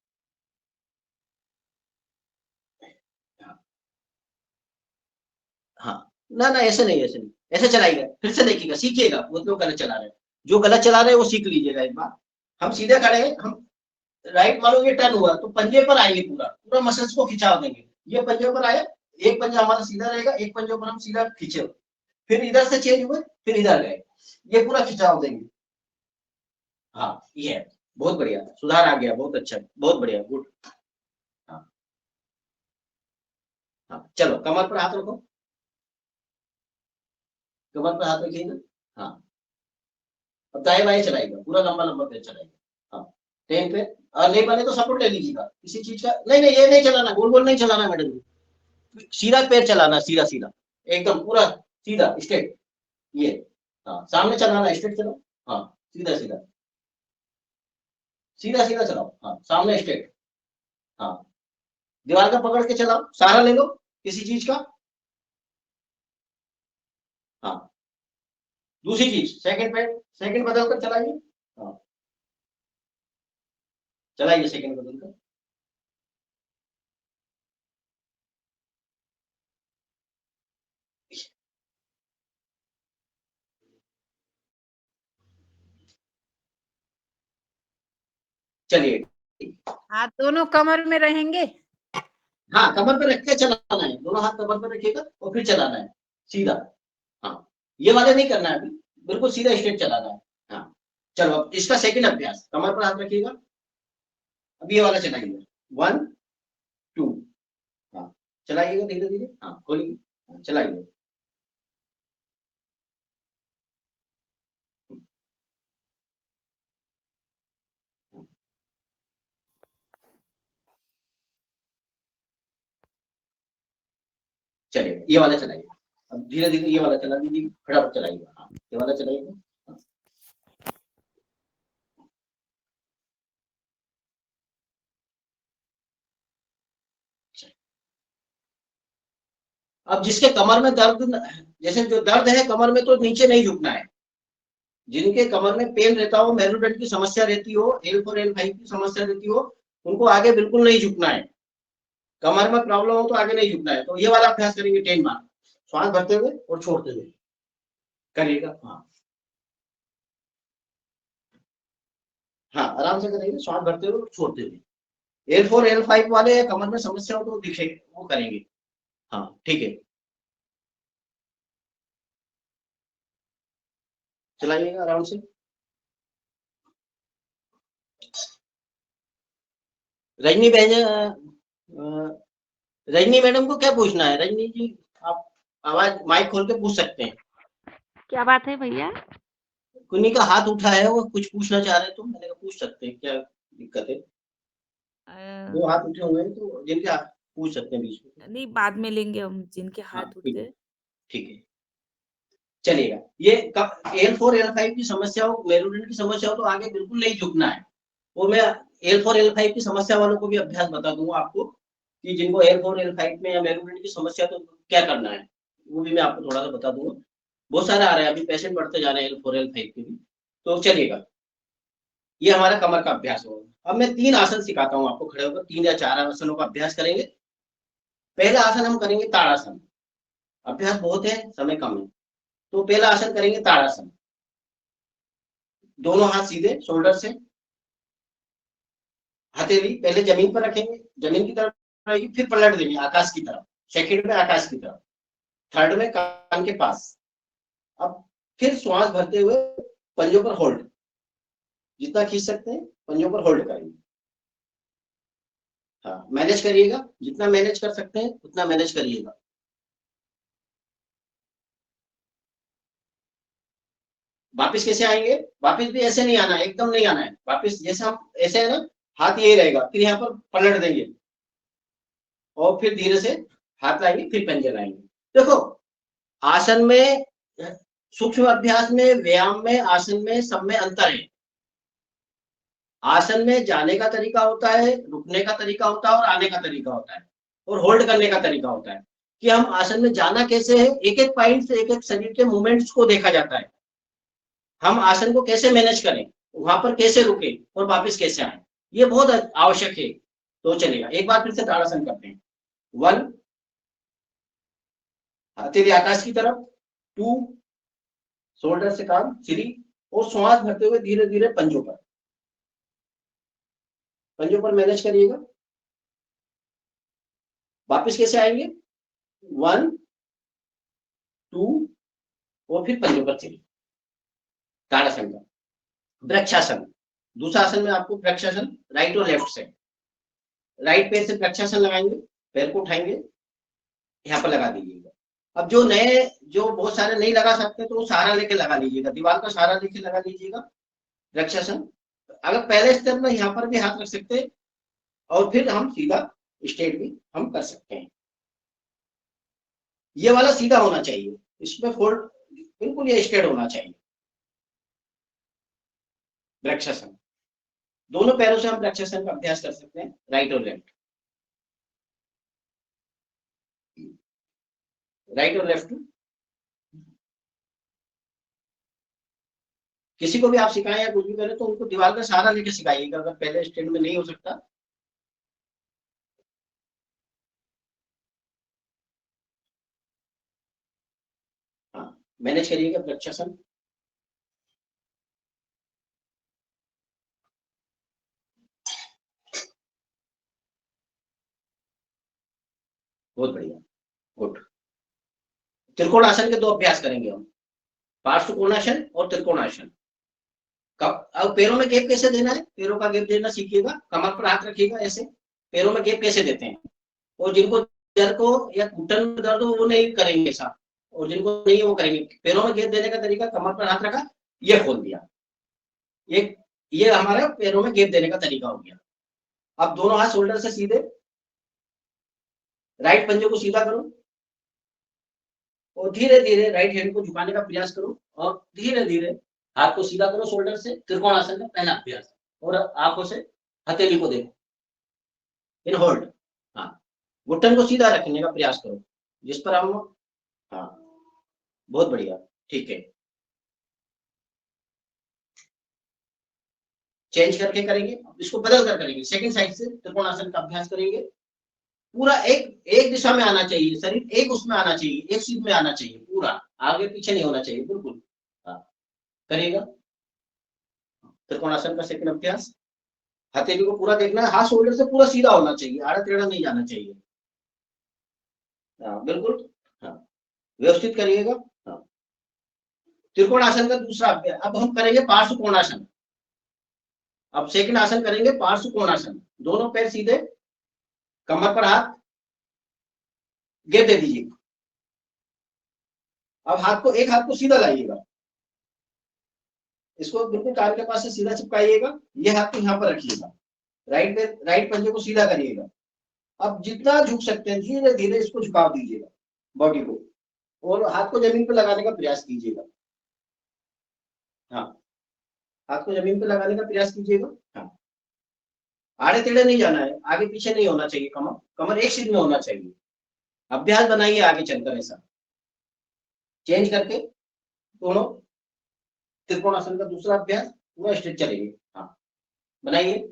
[SPEAKER 4] हाँ ना ना ऐसे नहीं, ऐसे नहीं, ऐसे चलाइएगा, फिर से देखिएगा, सीखिएगा। वो लोग गलत चला रहे हैं, जो गलत चला रहे हैं वो सीख लीजिएगा एक बार। हम सीधे खड़े हैं, हम राइट मानो ये टर्न हुआ तो पंजे पर आएंगे, पूरा पूरा मसल्स को खिंचाव देंगे। ये पंजे पर आया, एक पंजा हमारा सीधा रहेगा, एक पंजे पर हम सीधा खींचे, फिर इधर से चेंज हुए, फिर इधर गए, ये पूरा खिंचाव देंगे। हाँ ये है, बहुत बढ़िया, सुधार आ गया, बहुत अच्छा, बहुत बढ़िया, गुड। हाँ हाँ चलो कमर पर हाथ रखो, कमर पर हाथ रखिएगा। हाँ अब दाएं बाएं चलाइएगा, पूरा लंबा लंबा पैर चलाइएगा। हाँ ट्रेन पे, और नहीं बने तो सपोर्ट ले लीजिएगा किसी चीज का। नहीं नहीं ये नहीं चलाना, गोल गोल नहीं चलाना मैडम जी, सीधा पैर चलाना, सीधा सीधा एकदम पूरा सीधा स्ट्रेट। ये हाँ सामने चलाना, स्ट्रेट चलाओ। हाँ सीधा सीधा, सीधा सीधा चलाओ। हाँ सामने स्ट्रेट। हाँ दीवार का पकड़ के चलाओ, सहारा ले लो किसी चीज का। हाँ दूसरी चीज, सेकंड पैर, सेकंड बदल कर चलाइए। हाँ चलाइए सेकंड बदल कर। चलिए
[SPEAKER 10] हाथ दोनों कमर में रहेंगे।
[SPEAKER 4] हाँ कमर पे रख के चलाना है, दोनों हाथ कमर पे रखिएगा और फिर चलाना है सीधा। हाँ ये वाले नहीं करना है अभी, बिल्कुल सीधा स्ट्रेट चलाना है। हाँ चलो अब इसका सेकंड अभ्यास, कमर पर हाथ रखिएगा, अब ये वाला चलाइएगा, 1 2। हाँ चलाइएगा धीरे धीरे। हाँ खोलिए, हाँ, चलाइए। चलिए ये वाला चलाइए, अब धीरे धीरे ये वाला चला दीजिए, फटाफट चलाइएगा। हाँ ये वाला चलाइएगा। हाँ। अब जिसके कमर में दर्द, जैसे जो दर्द है कमर में, तो नीचे नहीं झुकना है। जिनके कमर में पेन रहता हो, मेरुदंड की समस्या रहती हो, L4 L5 की समस्या रहती हो, उनको आगे बिल्कुल नहीं झुकना है। कमर में प्रॉब्लम हो तो आगे नहीं झुकना है। तो ये वाला अभ्यास करेंगे 10 बार, श्वास भरते हुए और छोड़ते हुए करिएगा। हाँ हाँ आराम से करेंगे, श्वास भरते हुए और छोड़ते हुए। L4 L5 वाले कमर में समस्या हो तो दिखे वो करेंगे। हाँ ठीक है चलाइएगा आराम से। रजनी बहन, रजनी मैडम को क्या पूछना है? रजनी जी आप आवाज माइक खोल के पूछ सकते हैं।
[SPEAKER 10] क्या बात है भैया?
[SPEAKER 4] कुन्नी का हाथ उठा है, वो कुछ पूछना चाह रहे हैं, तो मैंने कहा पूछ सकते हैं, क्या दिक्कत है? दो हाथ उठे हुए हैं तो जिनके हाथ पूछ सकते हैं बीच में।
[SPEAKER 1] नहीं बाद में लेंगे हम, जिनके
[SPEAKER 4] हाँ
[SPEAKER 1] हाथ उठते।
[SPEAKER 4] ठीक है चलिएगा। ये L4 L5 की समस्या हो, मेरुदंड की समस्या हो तो आगे बिल्कुल नहीं झुकना है। वो मैं L4 L5 की समस्या वालों को भी अभ्यास बता दूंगा आपको, कि जिनको L4 L5 में या मेरुदंड की समस्या तो क्या करना है, वो भी मैं आपको थोड़ा सा बता दूंगा। बहुत सारे आ रहे हैं, अभी पेशेंट बढ़ते जा रहे हैं L4 L5 के भी, तो चलिएगा। ये हमारा कमर का अभ्यास होगा। अब मैं 3 आसन सिखाता हूँ आपको, खड़े होकर 3 या 4 आसनों का अभ्यास करेंगे। पहला आसन हम करेंगे ताड़ासन। अभ्यास बहुत है, समय कम है, तो पहला आसन करेंगे ताड़ासन। दोनों हाथ सीधे शोल्डर से, हथेली पहले जमीन पर रखेंगे, जमीन की तरफ रहेगी, फिर पलट देंगे आकाश की तरफ। सेकंड में आकाश की तरफ, थर्ड में कान के पास। अब फिर श्वास भरते हुए पंजों पर होल्ड, जितना खींच सकते हैं पंजों पर होल्ड करेंगे। हाँ, मैनेज करिएगा, जितना मैनेज कर सकते हैं उतना मैनेज करिएगा। वापिस कैसे आएंगे? वापिस भी ऐसे नहीं आना है, एकदम नहीं आना है। वापिस जैसे हम ऐसे है ना, हाथ यही रहेगा, फिर यहाँ पर पलट देंगे और फिर धीरे से हाथ लाएंगे, फिर पंजे लाएंगे। देखो, आसन में, सूक्ष्म अभ्यास में, व्यायाम में, आसन में, सब में अंतर है। आसन में जाने का तरीका होता है, रुकने का तरीका होता है और आने का तरीका होता है, और होल्ड करने का तरीका होता है। कि हम आसन में जाना कैसे है, एक एक पॉइंट से एक एक शरीर के मूवमेंट्स को देखा जाता है। हम आसन को कैसे मैनेज करें, वहां पर कैसे रुके और वापस कैसे आए, ये बहुत आवश्यक है। तो चलेगा, एक बार फिर से ताड़ासन करते हैं। 1, हथेली आकाश की तरफ, 2, शोल्डर से काम, 3, और श्वास भरते हुए धीरे धीरे पंजों पर मैनेज करिएगा। वापस कैसे आएंगे? 1, 2, और फिर पंजों पर 3। ताड़ासन का। वृक्षासन, दूसरा आसन में आपको वृक्षासन, राइट और लेफ्ट से। राइट पैर से वृक्षासन लगाएंगे, पैर को उठाएंगे, यहाँ पर लगा दीजिएगा। अब जो बहुत सारे नहीं लगा सकते तो वो सहारा लेके लगा लीजिएगा, दीवार का सहारा लेके लगा लीजिएगा वृक्षासन। अगर पहले स्टेप में यहाँ पर भी हाथ रख सकते हैं और फिर हम सीधा स्ट्रेट भी हम कर सकते हैं। ये वाला सीधा होना चाहिए, इसमें फोल्ड बिल्कुल ये स्ट्रेट होना चाहिए। वृक्षासन, दोनों पैरों से हम वृक्षासन का अभ्यास कर सकते हैं, राइट और लेफ्ट, राइट और लेफ्ट। किसी को भी आप सिखाएं या कुछ भी करें तो उनको दीवार का सहारा लेके सिखाइएगा, अगर पहले स्टैंड में नहीं हो सकता। हाँ, मैनेज करिएगा वृक्षासन। बहुत बढ़िया, गुड। त्रिकोणासन के 2 अभ्यास करेंगे हम, पार्श्व कोणासन और त्रिकोणासन। अब पैरों में गैप कैसे देना है, पैरों का गैप देना सीखिएगा। कमर पर हाथ रखिएगा, ऐसे पैरों में गैप कैसे देते हैं। और जिनको दर्द को या घुटन में दर्द हो वो नहीं करेंगे ऐसा, और जिनको नहीं वो करेंगे। पैरों में गैप देने का तरीका, कमर पर हाथ रखा, ये खोल दिया, ये हमारा पैरों में गैप देने का तरीका हो गया। अब दोनों हाथ शोल्डर से सीधे, राइट पंजे को सीधा करो और धीरे धीरे राइट हैंड को झुकाने का प्रयास करो और धीरे धीरे हाथ को सीधा करो शोल्डर से। त्रिकोणासन का पहला अभ्यास, और आंखों से हथेली को देखो, इन होल्ड। हाँ, घुटन को सीधा रखने का प्रयास करो, जिस पर हम, हाँ बहुत बढ़िया, ठीक है। चेंज करके करेंगे, इसको बदल कर करेंगे, सेकंड साइड से त्रिकोणासन का अभ्यास करेंगे। पूरा एक दिशा में आना चाहिए, शरीर एक उसमें आना चाहिए, एक सीध में आना चाहिए, पूरा आगे पीछे नहीं होना चाहिए, बिल्कुल। हाँ, करिएगा त्रिकोणासन का सेकंड अभ्यास। हथेली को पूरा देखना है, हाथ शोल्डर से पूरा सीधा होना चाहिए, आड़ा टेढ़ा नहीं जाना चाहिए। हाँ बिल्कुल, हाँ व्यवस्थित करिएगा। हाँ, त्रिकोणासन का दूसरा अभ्यास। अब हम करेंगे पार्श्व कोणासन। अब सेकंड आसन करेंगे पार्श्व कोणासन। दोनों पैर सीधे, कमर पर हाथ, गैप दे दीजिए। अब एक हाथ को सीधा लाइएगा, इसको बिल्कुल कान के पास से सीधा चिपकाइएगा, ये हाथ को यहाँ पर रखिएगा, राइट पंजे को सीधा करिएगा। अब जितना झुक सकते हैं धीरे धीरे इसको झुका दीजिएगा, बॉडी को, और हाथ को जमीन पर लगाने का प्रयास कीजिएगा। हाँ, हाथ को जमीन पर लगाने का प्रयास कीजिएगा। हाँ, आड़े टेढ़े नहीं जाना है, आगे पीछे नहीं होना चाहिए कमर। कमर एक सीध में होना चाहिए। अभ्यास बनाइए आगे चलकर ऐसा चेंज करके दोनों। त्रिकोणासन का दूसरा अभ्यास पूरा स्ट्रेच चलेंगे। हाँ बनाइए,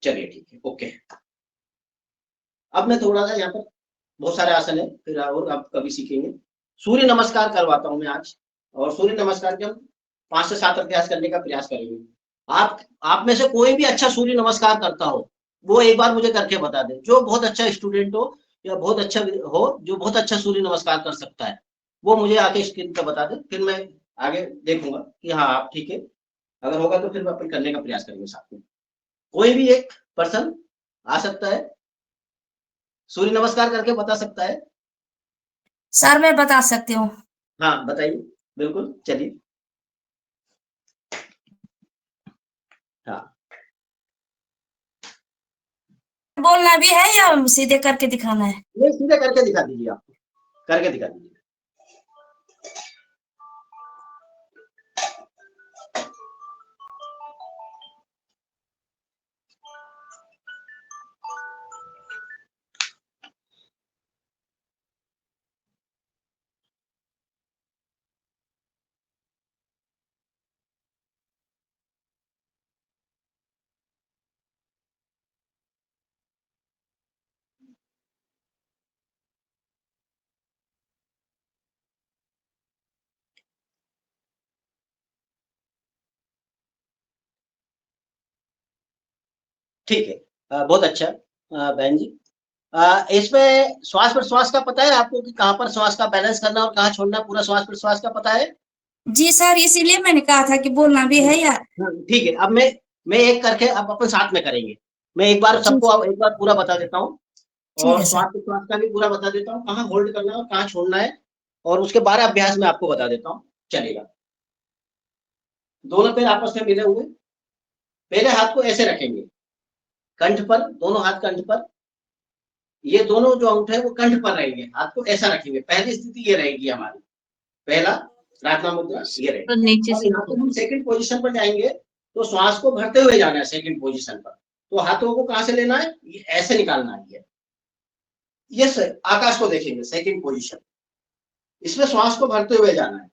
[SPEAKER 4] चलिए ठीक है, ओके। अब मैं थोड़ा सा यहाँ पर बहुत सारे आसन है, फिर और आप कभी सीखेंगे। सूर्य नमस्कार करवाता हूं मैं आज, और सूर्य नमस्कार के हम 5 से 7 अभ्यास करने का प्रयास करेंगे। आप में से कोई भी अच्छा सूर्य नमस्कार करता हो वो एक बार मुझे करके बता दे। जो बहुत अच्छा स्टूडेंट हो या बहुत अच्छा हो, जो बहुत अच्छा सूर्य नमस्कार कर सकता है, वो मुझे आके स्क्रीन पर बता दे, फिर मैं आगे देखूंगा कि हाँ आप ठीक है। अगर होगा तो फिर अपन करने का प्रयास करेंगे साथ में। कोई भी एक पर्सन आ सकता है, सूर्य नमस्कार करके बता सकता है।
[SPEAKER 9] सर मैं बता सकती हूँ।
[SPEAKER 4] हाँ बताइए, बिल्कुल, चलिए। हाँ
[SPEAKER 9] बोलना भी है या सीधे करके दिखाना है?
[SPEAKER 4] ये सीधे करके दिखा दीजिए, आप करके दिखा दीजिए। ठीक है, बहुत अच्छा बहन जी। इसमें श्वास प्रश्वास का पता है आपको कि कहाँ पर श्वास का बैलेंस करना और कहाँ छोड़ना, पूरा श्वास प्रश्वास का पता है?
[SPEAKER 9] जी सर, इसीलिए मैंने कहा था कि बोलना भी है यार।
[SPEAKER 4] ठीक है, अब मैं एक करके अब अपन साथ में करेंगे। मैं एक बार सबको अब एक बार पूरा बता देता हूँ,
[SPEAKER 9] ठीक
[SPEAKER 4] और
[SPEAKER 9] है सर।
[SPEAKER 4] श्वास प्रश्वास का भी पूरा बता देता हूँ, कहाँ होल्ड करना है और कहाँ छोड़ना है, और उसके 12 अभ्यास में आपको बता देता हूँ, चलेगा। दोनों पैर आपस में मिले हुए, पहले हाथ को ऐसे रखेंगे कंठ पर, दोनों हाथ कंठ पर। ये दोनों जो अंगूठे है वो कंठ पर रहेंगे, हाथ को ऐसा रखेंगे। पहली स्थिति ये रहेगी हमारी, पहला प्रार्थना मुद्रा ये रहेगी।
[SPEAKER 8] तो नीचे
[SPEAKER 4] अब
[SPEAKER 8] से
[SPEAKER 4] यहाँ पे हम सेकंड पोजीशन पर जाएंगे, तो श्वास को भरते हुए जाना है सेकंड पोजीशन पर। तो हाथों को कहां से लेना है, ये ऐसे निकालना है। ये आकाश को देखेंगे, सेकंड पोजीशन, इसमें श्वास को भरते हुए जाना है।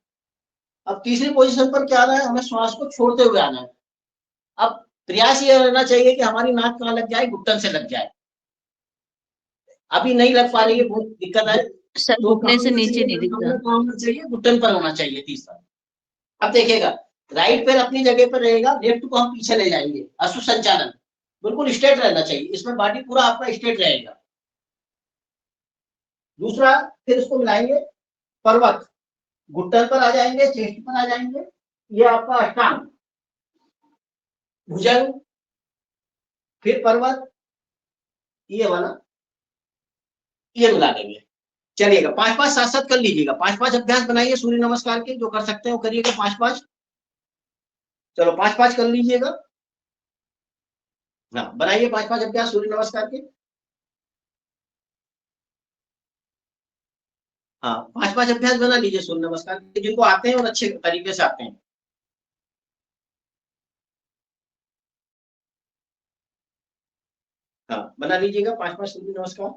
[SPEAKER 4] अब तीसरी पोजीशन पर क्या आना है, हमें श्वास को छोड़ते हुए आना है। अब प्रयास ये रहना चाहिए कि हमारी नाक कहाँ लग जाए, घुटन से लग जाए। अभी नहीं लग पा रही है, बहुत दिक्कत है।
[SPEAKER 8] सर
[SPEAKER 4] तो
[SPEAKER 8] घुटने से नीचे नहीं दिखता।
[SPEAKER 4] कहाँ होना चाहिए, घुटन पर होना चाहिए तीसरा। अब देखिएगा, राइट पैर अपनी जगह पर रहेगा, लेफ्ट को हम पीछे ले जाएंगे। अश्व संचालन बिल्कुल स्ट्रेट रहना चाहिए, इसमें बॉडी पूरा आपका स्ट्रेट रहेगा। दूसरा, फिर इसको मिलाएंगे, पर्वत, घुटन पर आ जाएंगे, चेस्ट पर आ जाएंगे। ये आपका अष्टांग, भुजंग, फिर पर्वत, ये वाला, ये मिला देंगे। चलिएगा, 5-5 साथ-साथ कर लीजिएगा। 5-5 अभ्यास बनाइए सूर्य नमस्कार के, जो कर सकते हैं वो करिएगा। 5-5, चलो 5-5 कर लीजिएगा। हाँ बनाइए 5-5 अभ्यास सूर्य नमस्कार के। हाँ 5-5 अभ्यास बना लीजिए सूर्य नमस्कार के, जिनको आते हैं और अच्छे तरीके से आते हैं। हाँ बना लीजिएगा 5-5 सूर्य नमस्कार।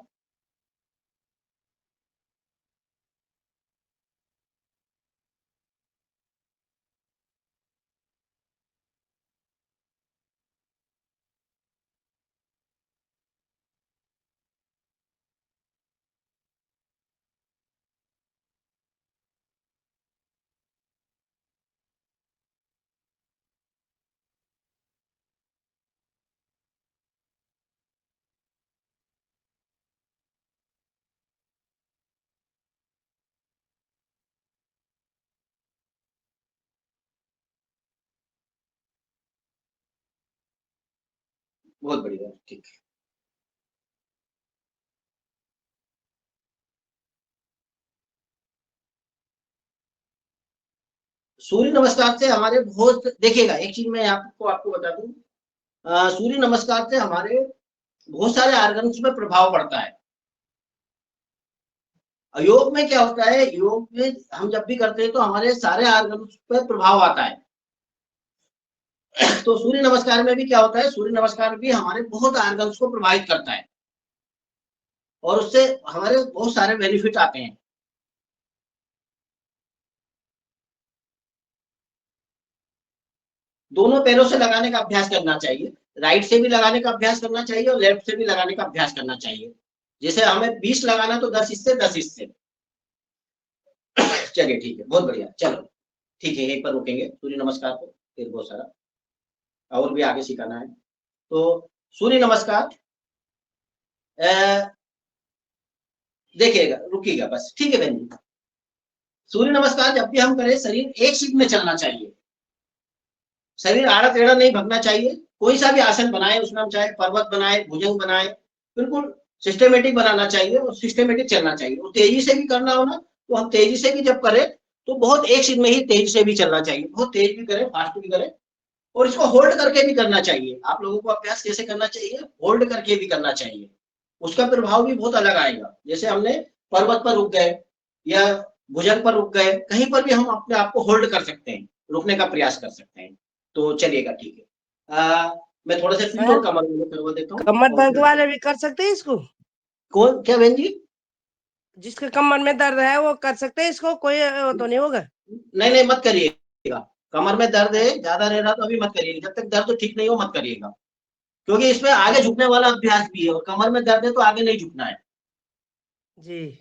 [SPEAKER 4] बहुत बढ़िया, ठीक है। सूर्य नमस्कार से हमारे बहुत, देखिएगा एक चीज मैं आपको बता दूं, सूर्य नमस्कार से हमारे बहुत सारे ऑर्गन्स में प्रभाव पड़ता है। योग में क्या होता है, योग में हम जब भी करते हैं तो हमारे सारे ऑर्गन्स पर प्रभाव आता है। तो सूर्य नमस्कार में भी क्या होता है, सूर्य नमस्कार भी हमारे बहुत ऑर्गन्स को प्रभावित करता है और उससे हमारे बहुत सारे बेनिफिट आते हैं। दोनों पैरों से लगाने का अभ्यास करना चाहिए, राइट से भी लगाने का अभ्यास करना चाहिए और लेफ्ट से भी लगाने का अभ्यास करना चाहिए। जैसे हमें 20 लगाना तो 10 इससे 10 इससे। चलिए ठीक है, बहुत बढ़िया, चलो ठीक है, यहीं पर रुकेंगे सूर्य नमस्कार को, फिर बहुत सारा और भी आगे सिखाना है। तो सूर्य नमस्कार देखिएगा, रुकिएगा बस, ठीक है बहन जी। सूर्य नमस्कार जब भी हम करें शरीर एक सीध में चलना चाहिए, शरीर आड़ा टेढ़ा नहीं भगना चाहिए। कोई सा भी आसन बनाए, उसमें हम चाहे पर्वत बनाए, भुजंग बनाए, बिल्कुल सिस्टमेटिक बनाना चाहिए और सिस्टमेटिक चलना चाहिए। और तेजी से भी करना हो ना तो हम तेजी से भी जब करें तो बहुत एक सीध में ही तेजी से भी चलना चाहिए, बहुत तेज भी करें, फास्ट भी करें। और इसको होल्ड करके भी करना चाहिए। आप लोगों को अभ्यास कैसे करना चाहिए, होल्ड करके भी करना चाहिए, उसका प्रभाव भी बहुत अलग आएगा। जैसे हमने पर्वत पर रुक गए या भुजंग पर रुक गए, कहीं पर भी हम अपने आप को होल्ड कर सकते हैं, रुकने का प्रयास कर सकते हैं। तो चलिएगा ठीक है। मैं थोड़ा सा पीठ और कमर में करवा देता हूँ।
[SPEAKER 8] कमर दर्द वाले भी कर सकते हैं इसको?
[SPEAKER 4] कौन, क्या बहन जी?
[SPEAKER 8] जिसके कमर में दर्द है वो कर सकते हैं इसको, कोई वो तो नहीं होगा?
[SPEAKER 4] नहीं मत करिएगा, कमर में दर्द है ज्यादा रह रहा तो अभी मत करिएगा, जब तक दर्द ठीक नहीं हो मत करिएगा, क्योंकि इसमें आगे झुकने वाला अभ्यास भी है और कमर में दर्द है तो आगे नहीं झुकना है
[SPEAKER 8] जी।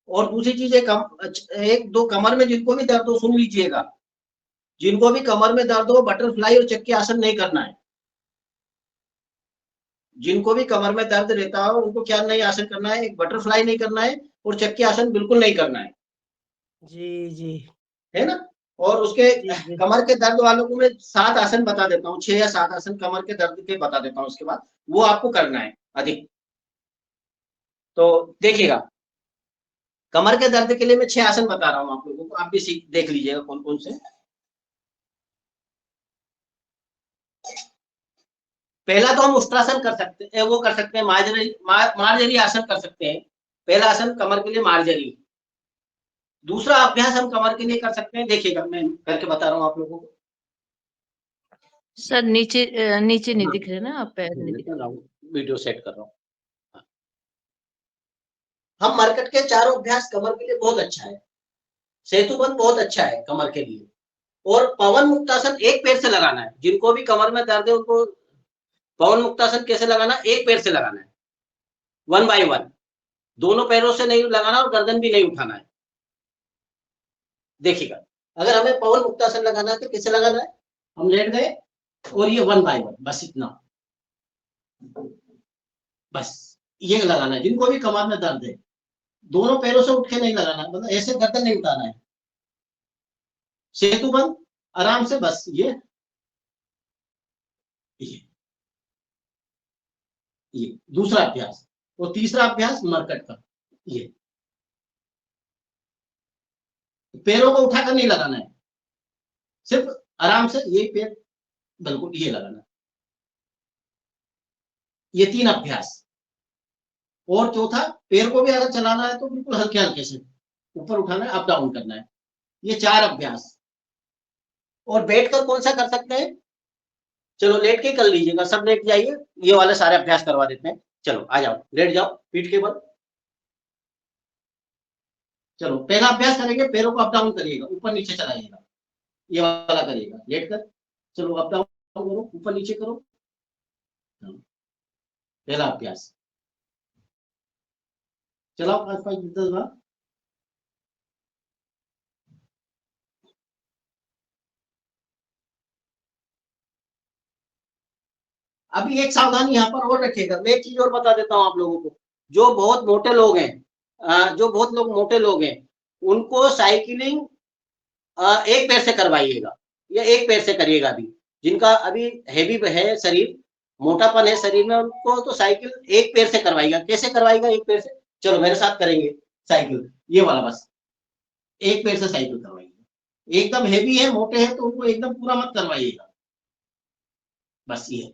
[SPEAKER 4] और दूसरी चीज एक दो कमर में जिनको भी दर्द हो सुन लीजिएगा, जिनको भी कमर में दर्द हो बटरफ्लाई और चक्की आसन नहीं करना है। जिनको भी कमर में दर्द रहता हो उनको क्या नहीं आसन करना है, एक बटरफ्लाई नहीं करना है और चक्की आसन बिल्कुल नहीं करना है।
[SPEAKER 8] जी जी,
[SPEAKER 4] है ना। और उसके
[SPEAKER 8] जी।
[SPEAKER 4] कमर के दर्द वालों को मैं 7 आसन बता देता हूँ, 6 या 7 आसन कमर के दर्द के बता देता हूँ, उसके बाद वो आपको करना है अधिक। तो देखिएगा, कमर के दर्द के लिए मैं 6 आसन बता रहा हूँ आप लोगों को, आप भी देख लीजिएगा कौन कौन से। पहला तो हम उष्ट्रासन कर सकते हैं, वो कर सकते हैं, मार्जरी आसन कर सकते हैं। पहला आसन कमर के लिए मार्जरी। दूसरा अभ्यास हम कमर के लिए कर सकते हैं, देखिएगा मैं करके बता रहा हूँ आप लोगों को।
[SPEAKER 10] सर नीचे नीचे नहीं दिख रहे ना, आप पैर नहीं दिख रहे।
[SPEAKER 4] वीडियो सेट कर रहा हूँ। हम मरकट के चारों अभ्यास कमर के लिए बहुत अच्छा है। सेतुबंध बहुत अच्छा है कमर के लिए। और पवन मुक्तासन एक पैर से लगाना है, जिनको भी कमर में दर्द है उनको पवन मुक्तासन कैसे लगाना, एक पैर से लगाना है, 1 बाय 1, दोनों पैरों से नहीं लगाना और गर्दन भी नहीं उठाना है। देखिएगा, अगर हमें पवन मुक्तासन लगाना है तो कैसे लगाना है, हम लेट गए और ये 1 बाय 1, बस इतना, बस ये लगाना है। जिनको भी कमर में दर्द है दोनों पैरों से उठ के नहीं लगाना है, मतलब ऐसे गर्दन नहीं उठाना है। सेतुबंध आराम से, बस ये दूसरा अभ्यास। और तीसरा अभ्यास मरकट का, ये पैरों को उठाकर नहीं लगाना है, सिर्फ आराम से ये पैर बिल्कुल ये लगाना है। ये 3 अभ्यास। और चौथा, पैर को भी अगर चलाना है तो बिल्कुल हल्के हल्के से ऊपर उठाना है, अप डाउन करना है। ये 4 अभ्यास। और बैठकर कौन सा कर सकते हैं, चलो लेट के कर लीजिएगा, सब लेट जाइए, ये वाले सारे अभ्यास करवा देते हैं। चलो आ जाओ, लेट जाओ पीठ के बल। चलो पहला अभ्यास करेंगे, पैरों को अप डाउन करिएगा, ऊपर नीचे चलाइएगा, ये वाला करिएगा लेट कर। चलो अप डाउन करो, ऊपर नीचे करो। पहला अभ्यास, चलाओ 5-5 10 बार। अभी एक सावधानी यहाँ पर और रखिएगा, मैं एक चीज और बता देता हूँ आप लोगों को। जो बहुत मोटे लोग हैं, जो बहुत लोग मोटे लोग हैं, उनको साइकिलिंग एक पैर से करवाइएगा या एक पैर से करिएगा। अभी जिनका अभी हैवी है शरीर, मोटापन है शरीर में, उनको तो साइकिल एक पैर से करवाइएगा। कैसे करवाइएगा एक पैर से, चलो मेरे साथ करेंगे साइकिल, ये वाला बस एक पैर से साइकिल करवाइएगा। एकदम हैवी है, मोटे हैं तो उनको एकदम पूरा मत करवाइएगा, बस ये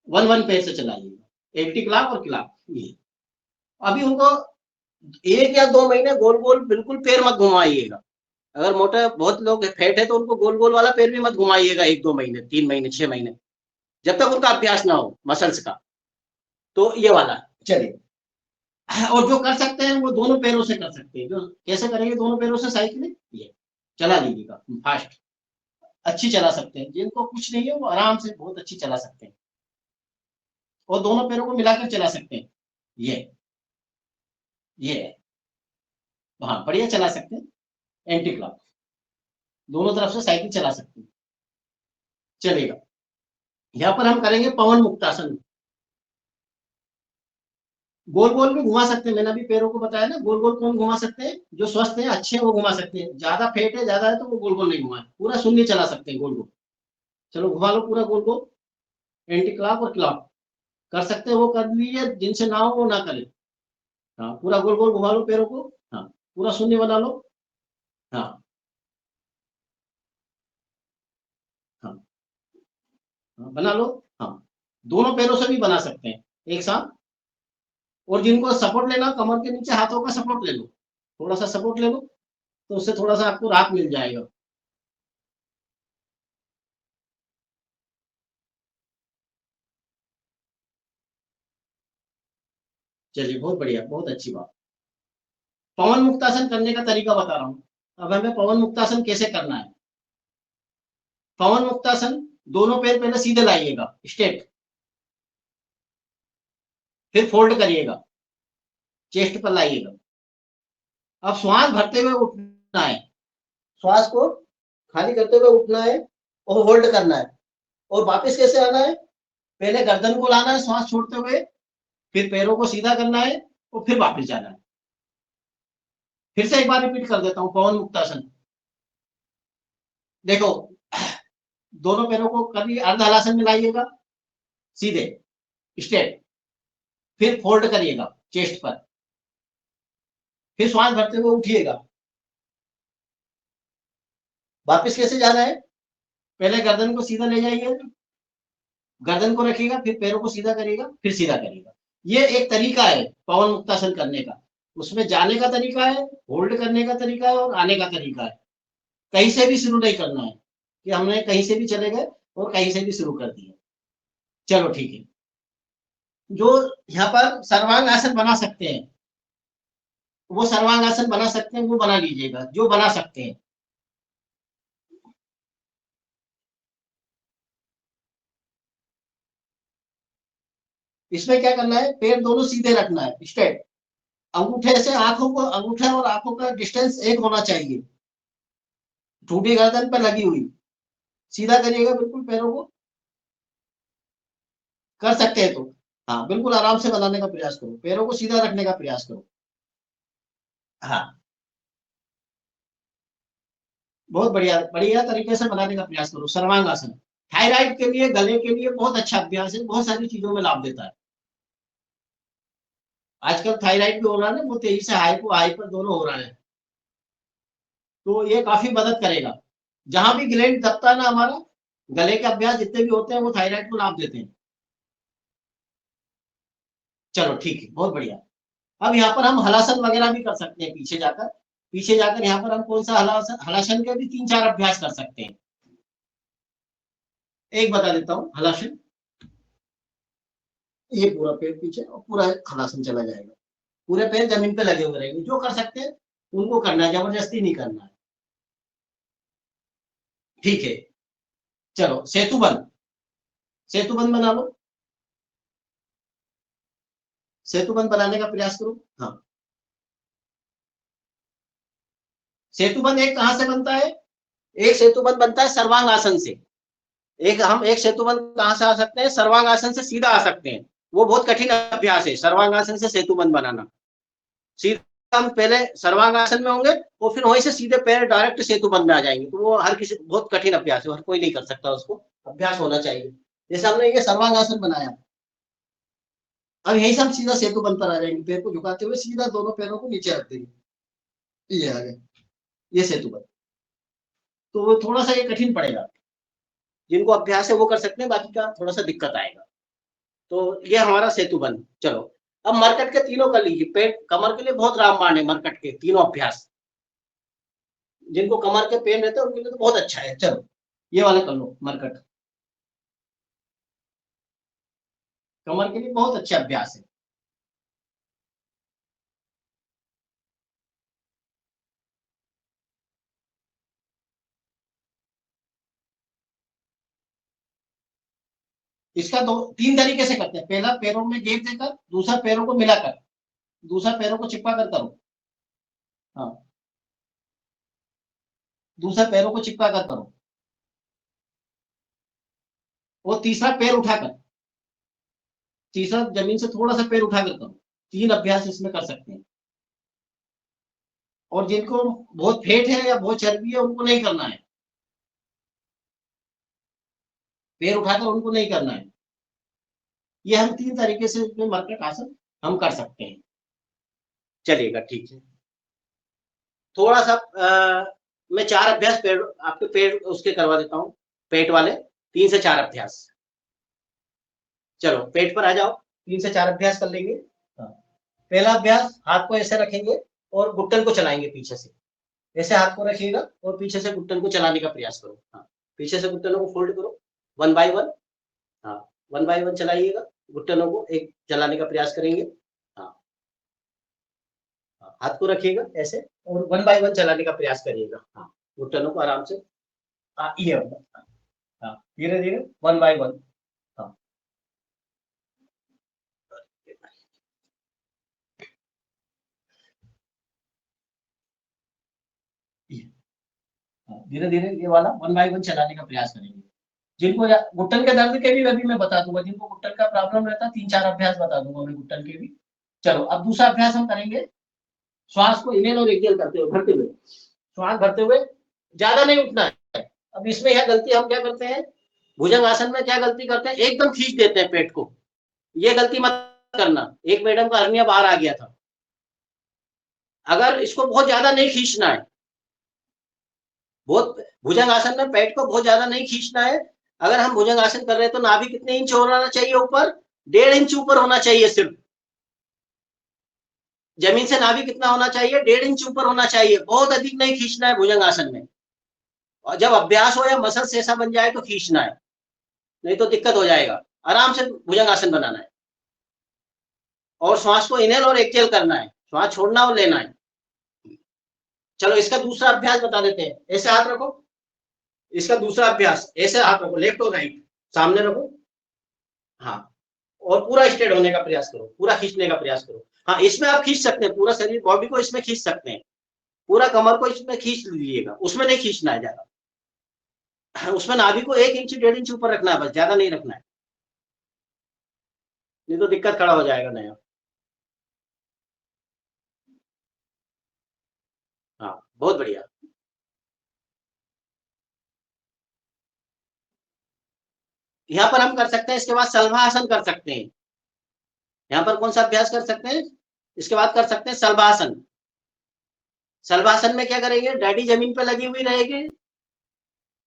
[SPEAKER 4] 1 पैर से चलाइएगा, एंटी क्लॉक और क्लॉक। ये अभी उनको 1 या 2 महीने गोल गोल बिल्कुल पैर मत घुमाइएगा, अगर मोटा बहुत लोग फैट है तो उनको गोल गोल वाला पैर भी मत घुमाइएगा 1-2 महीने, 3 महीने, 6 महीने, जब तक उनका अभ्यास ना हो मसल्स का। तो ये वाला चलिए। और जो कर सकते हैं वो दोनों पैरों से कर सकते हैं। जो कैसे करेंगे दोनों पैरों से साइकिल, ये चला लीजिएगा फास्ट, अच्छी चला सकते हैं। जिनको कुछ नहीं है वो आराम से बहुत अच्छी चला सकते हैं, और दोनों पैरों को मिलाकर चला सकते हैं। ये हाँ बढ़िया चला सकते हैं। एंटी क्लॉक दोनों तरफ से साइकिल चला सकते हैं, चलेगा। यहाँ पर हम करेंगे पवन मुक्तासन। गोल गोल भी घुमा सकते हैं, मैंने अभी पैरों को बताया ना, गोल गोल कौन घुमा सकते हैं, जो स्वस्थ हैं अच्छे हैं वो घुमा सकते हैं। ज्यादा फेट है ज्यादा है तो वो गोल गोल नहीं घुमाए, पूरा शून्य चला सकते हैं गोल गोल। चलो घुमा लो पूरा गोल गोल, एंटी क्लॉक और क्लॉक कर सकते हैं वो कर लीजिए, जिनसे ना हो वो ना करें। हाँ पूरा गोल गोल घुमा लो पैरों को, हाँ पूरा शून्य बना लो। हाँ हाँ हाँ बना लो। हाँ दोनों पैरों से भी बना सकते हैं एक साथ। और जिनको सपोर्ट लेना, कमर के नीचे हाथों का सपोर्ट ले लो, थोड़ा सा सपोर्ट ले लो, तो उससे थोड़ा सा आपको राहत मिल जाएगा। चलिए बहुत बढ़िया, बहुत अच्छी बात। पवन मुक्तासन करने का तरीका बता रहा हूं। अब हमें पवन मुक्तासन कैसे करना है। पवन मुक्तासन दोनों पैर पहले सीधे लाइएगा स्ट्रेट, फिर फोल्ड करिएगा, चेस्ट पर लाइएगा। अब श्वास भरते हुए उठना है, श्वास को खाली करते हुए उठना है और होल्ड करना है। और वापस कैसे आना है, पहले गर्दन को लाना है श्वास छोड़ते हुए, फिर पैरों को सीधा करना है और फिर वापस जाना है। फिर से एक बार रिपीट कर देता हूं पवन मुक्तासन। देखो दोनों पैरों को कभी अर्ध हलासन में लाइएगा सीधे स्ट्रेट, फिर फोल्ड करिएगा चेस्ट पर, फिर श्वास भरते हुए उठिएगा। वापस कैसे जाना है, पहले गर्दन को सीधा ले जाइए, गर्दन को रखिएगा, फिर पैरों को सीधा करिएगा, फिर सीधा करिएगा। ये एक तरीका है पवन मुक्तासन करने का। उसमें जाने का तरीका है, होल्ड करने का तरीका है और आने का तरीका है। कहीं से भी शुरू नहीं करना है कि हमने कहीं से भी चले गए और कहीं से भी शुरू कर दिया। चलो ठीक है। जो यहाँ पर सर्वांग आसन बना सकते हैं वो सर्वांग आसन बना सकते हैं, वो बना लीजिएगा जो बना सकते हैं। इसमें क्या करना है, पैर दोनों सीधे रखना है स्ट्रेट, अंगूठे से आंखों को, अंगूठे और आंखों का डिस्टेंस एक होना चाहिए, ठूठी गर्दन पर लगी हुई। सीधा करिएगा बिल्कुल पैरों को, कर सकते हैं तो हाँ बिल्कुल आराम से बनाने का प्रयास करो, पैरों को सीधा रखने का प्रयास करो। हाँ बहुत बढ़िया बढ़िया तरीके से बनाने का प्रयास करो। सर्वांग आसन थायराइड के लिए, गले के लिए बहुत अच्छा अभ्यास है, बहुत सारी चीजों में लाभ देता है। आजकल थायराइड भी हो रहा है ना, वो तेजी से हाइपो हाइपर दोनों हो रहा है, तो ये काफी मदद करेगा। जहां भी ग्लैंड दबता है ना हमारा, गले के अभ्यास जितने भी होते हैं वो थायराइड को लाभ देते हैं। चलो ठीक है बहुत बढ़िया। अब यहाँ पर हम हलासन वगैरह भी कर सकते हैं, पीछे जाकर यहाँ पर हम कौन सा हलासन के भी 3-4 अभ्यास कर सकते हैं। एक बता देता हूँ हलासन, ये पूरा पैर पीछे और पूरा हलासन चला जाएगा, पूरे पैर जमीन पे लगे हुए रहेंगे। जो कर सकते हैं उनको करना है, जबरदस्ती नहीं करना है। ठीक है चलो सेतुबंध, सेतुबंध बना लो, सेतुबंध बनाने का प्रयास करो। हाँ सेतुबंध एक कहां से बनता है, एक सेतुबंध बनता है सर्वांग आसन से। एक सेतुबंध कहां से आ सकते हैं, सर्वांग आसन से सीधा आ सकते हैं। वो बहुत कठिन अभ्यास है सर्वांग आसन से सेतुबंध बनाना। सीधा हम पहले सर्वांग आसन में होंगे और फिर वहीं से सीधे पैर डायरेक्ट सेतुबंध में आ जाएंगे, तो वो हर किसी बहुत कठिन अभ्यास है, हर कोई नहीं कर सकता, उसको अभ्यास होना चाहिए। जैसे हमने ये सर्वांग आसन बनाया, अब यही से हम सीधा सेतुबंध पर आ जाएंगे, पैर को झुकाते हुए सीधा दोनों पैरों को नीचे रख देंगे, ये आ गए, ये सेतुबंध। तो वो थोड़ा सा ये कठिन पड़ेगा, जिनको अभ्यास है वो कर सकते हैं, बाकी का थोड़ा सा दिक्कत आएगा। तो ये हमारा सेतुबंध। चलो अब मरकट के तीनों कर लीजिए, पेट कमर के लिए बहुत रामबाण है, मरकट के तीनों अभ्यास। जिनको कमर के पेन रहते हैं उनके लिए तो बहुत अच्छा है। चलो ये वाला कर लो मरकट, कमर के लिए बहुत अच्छा अभ्यास है। इसका तीन तरीके से करते हैं। पहला पैरों में गैप देकर, दूसरा पैरों को मिलाकर, दूसरा पैरों को चिपका कर करो। हाँ, दूसरा पैरों को चिपका कर करो, और तीसरा पैर उठाकर, तीसरा जमीन से थोड़ा सा पैर उठाकर करो। 3 अभ्यास इसमें कर सकते हैं। और जिनको बहुत फेट है या बहुत चर्बी है उनको नहीं करना है, पैर उठाकर उनको नहीं करना है। ये हम 3 तरीके से इसमें मरकट आसन हम कर सकते हैं। चलिएगा, ठीक है। थोड़ा सा मैं 4 अभ्यास पेट, आपके पेट उसके करवा देता हूँ, पेट वाले 3 से 4 अभ्यास। चलो पेट पर आ जाओ, 3 से 4 अभ्यास कर लेंगे। पहला अभ्यास, हाथ को ऐसे रखेंगे और घुटन को चलाएंगे पीछे से। ऐसे हाथ को रखिएगा और पीछे से घुटन को चलाने का प्रयास करो। हाँ, पीछे से घुटनों को फोल्ड करो 1 बाय 1। हाँ, 1 बाय 1 चलाइएगा, घुटनों को एक चलाने का प्रयास करेंगे। हाँ, हाथ को रखिएगा ऐसे और 1 बाय 1 चलाने का प्रयास करिएगा। हाँ, घुटनों को आराम से, ये हाँ, धीरे धीरे 1 बाय 1। हाँ, धीरे धीरे ये वाला 1 बाय 1 चलाने का प्रयास करेंगे। जिनको घुटन के दर्द के भी अभी मैं बता दूंगा, जिनको घुटन का प्रॉब्लम रहता है 3-4 अभ्यास बता दूंगा मैं घुटन के भी। चलो अब दूसरा अभ्यास हम करेंगे, श्वास को इनहेल और एक्सहेल करते हुए, भरते हुए, श्वास भरते हुए, ज्यादा नहीं उठना है। अब इसमें यह गलती हम क्या करते हैं, भुजंग आसन में क्या गलती करते हैं, एकदम खींच देते हैं पेट को। ये गलती मत करना। एक मैडम का हर्निया बाहर आ गया था। अगर इसको बहुत ज्यादा नहीं खींचना है, बहुत भुजंग आसन में पेट को बहुत ज्यादा नहीं खींचना है। अगर हम भुजंग आसन कर रहे हैं तो नाभि कितने इंच होना चाहिए ऊपर, 1.5 इंच ऊपर होना चाहिए सिर्फ। जमीन से नाभि कितना होना चाहिए, 1.5 इंच ऊपर होना चाहिए। बहुत अधिक नहीं खींचना है भुजंग आसन में। और जब अभ्यास हो या मसल्स ऐसा बन जाए तो खींचना है, नहीं तो दिक्कत हो जाएगा। आराम से भुजंग आसन बनाना है और श्वास को इनहेल और एक्सहेल करना है, श्वास छोड़ना और लेना है। चलो इसका दूसरा अभ्यास बता देते हैं। ऐसे हाथ रखो, इसका दूसरा अभ्यास, ऐसे हाथ रखो, लेफ्ट और राइट सामने रखो। हाँ, और पूरा स्ट्रेट होने का प्रयास करो, पूरा खींचने का प्रयास करो। हाँ, इसमें आप खींच सकते हैं, पूरा शरीर बॉडी को इसमें खींच सकते हैं, पूरा कमर को इसमें खींच लीजिएगा। उसमें नहीं खींचना है ज्यादा, उसमें नाभि को 1 इंच 1.5 इंच ऊपर रखना है, बस ज्यादा नहीं रखना है, नहीं तो दिक्कत खड़ा हो जाएगा नया। हाँ, बहुत बढ़िया। यहाँ पर हम कर सकते हैं, इसके बाद सल्वासन कर सकते हैं। यहाँ पर कौन सा अभ्यास कर सकते हैं, इसके बाद कर सकते हैं सल्वासन। सल्वासन में क्या करेंगे, डैडी जमीन पे लगी हुई रहेगी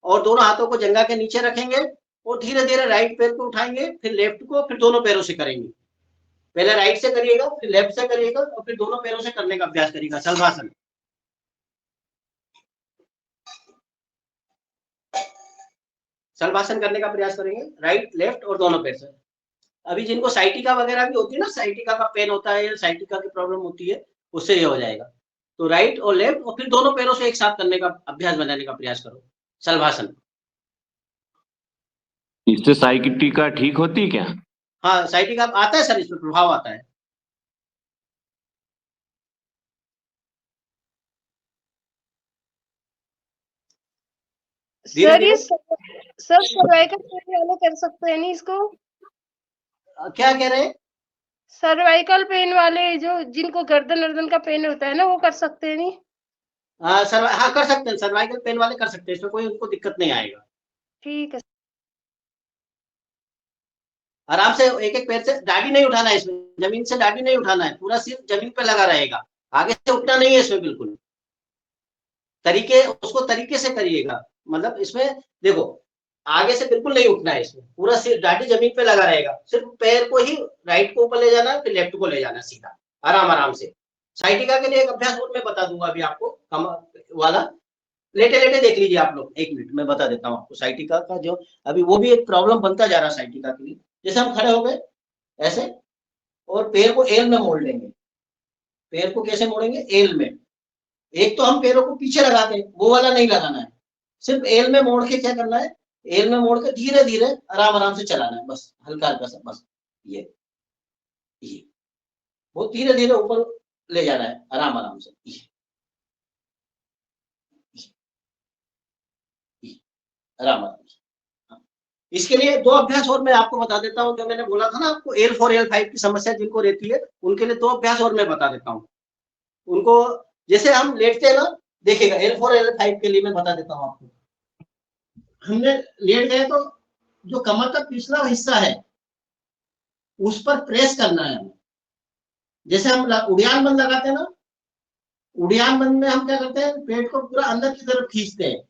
[SPEAKER 4] और दोनों हाथों को जंघा के नीचे रखेंगे और धीरे धीरे राइट पैर को उठाएंगे, फिर लेफ्ट को, फिर दोनों पैरों से करेंगे। पहले राइट से करिएगा, फिर लेफ्ट से करिएगा और फिर दोनों पैरों से करने का अभ्यास करिएगा सल्वासन। सल्वासन करने का प्रयास करेंगे, राइट लेफ्ट और दोनों पैर से। अभी जिनको साइटिका वगैरह भी होती है ना, साइटिका का पेन होता है या साइटिका की प्रॉब्लम होती है, उससे ये हो जाएगा। तो राइट और लेफ्ट और फिर दोनों पैरों से एक साथ करने का अभ्यास बनाने का प्रयास करो सल्वासन।
[SPEAKER 3] इससे साइकिटिका ठीक होती है क्या?
[SPEAKER 4] हाँ, साइटिका आता है सर, इसमें प्रभाव आता है।
[SPEAKER 8] सर ये सब सर्वाइकल पेन वाले कर सकते हैं नहीं इसको?
[SPEAKER 4] क्या कह रहे हैं?
[SPEAKER 8] सर्वाइकल पेन वाले जो जिनको गर्दन का पेन होता है ना, वो कर सकते हैं नहीं?
[SPEAKER 4] हाँ, कर सकते हैं, सर्वाइकल पेन वाले कर सकते हैं, इसमें कोई उनको दिक्कत नहीं आएगा।
[SPEAKER 8] ठीक है।
[SPEAKER 4] आराम से एक एक पैर से, दाढ़ी नहीं उठाना है इसमें, जमीन से दाढ़ी नहीं उठाना है, पूरा सिर जमीन पे लगा रहेगा, आगे से उठना नहीं है इसमें बिल्कुल। उसको तरीके से करिएगा, मतलब इसमें देखो आगे से बिल्कुल नहीं उठना है, इसमें पूरा सिर दाढ़ी जमीन पे लगा रहेगा, सिर्फ पैर को ही राइट को ऊपर ले जाना है, फिर लेफ्ट को ले जाना सीधा, आराम आराम से। साइटिका के लिए एक अभ्यास और मैं बता दूंगा अभी आपको, कमर वाला। लेटे लेटे देख लीजिए आप लोग, 1 मिनट मैं बता देता हूँ आपको साइटिका का जो अभी वो भी एक प्रॉब्लम बनता जा रहा है साइटिका के लिए। जैसे हम खड़े हो गए ऐसे और पैर को एल में मोड़ लेंगे। पैर को कैसे मोड़ेंगे? एल में। एक तो हम पैरों को पीछे लगाते हैं, वो वाला नहीं लगाना है, सिर्फ एल में मोड़ के क्या करना है, एल में मोड़ के धीरे धीरे आराम आराम से चलाना है, बस हल्का हल्का सा, बस ये वो धीरे धीरे ऊपर ले जाना है आराम आराम से, आराम आराम से। इसके लिए 2 अभ्यास और मैं आपको बता देता हूँ, जो मैंने बोला था ना आपको L4 L5 की समस्या जिनको रहती है उनके लिए 2 अभ्यास और मैं बता देता हूँ। उनको जैसे हम लेटते हैं ना, देखिएगा L4 L5 के लिए मैं बता देता हूँ आपको। हमने लेट गए तो जो कमर का पिछला हिस्सा है उस पर प्रेस करना है हमें। जैसे हम उड़ियान बंद लगाते हैं ना, उड़ियान बंद में हम क्या करते हैं, पेट को पूरा अंदर की तरफ खींचते हैं।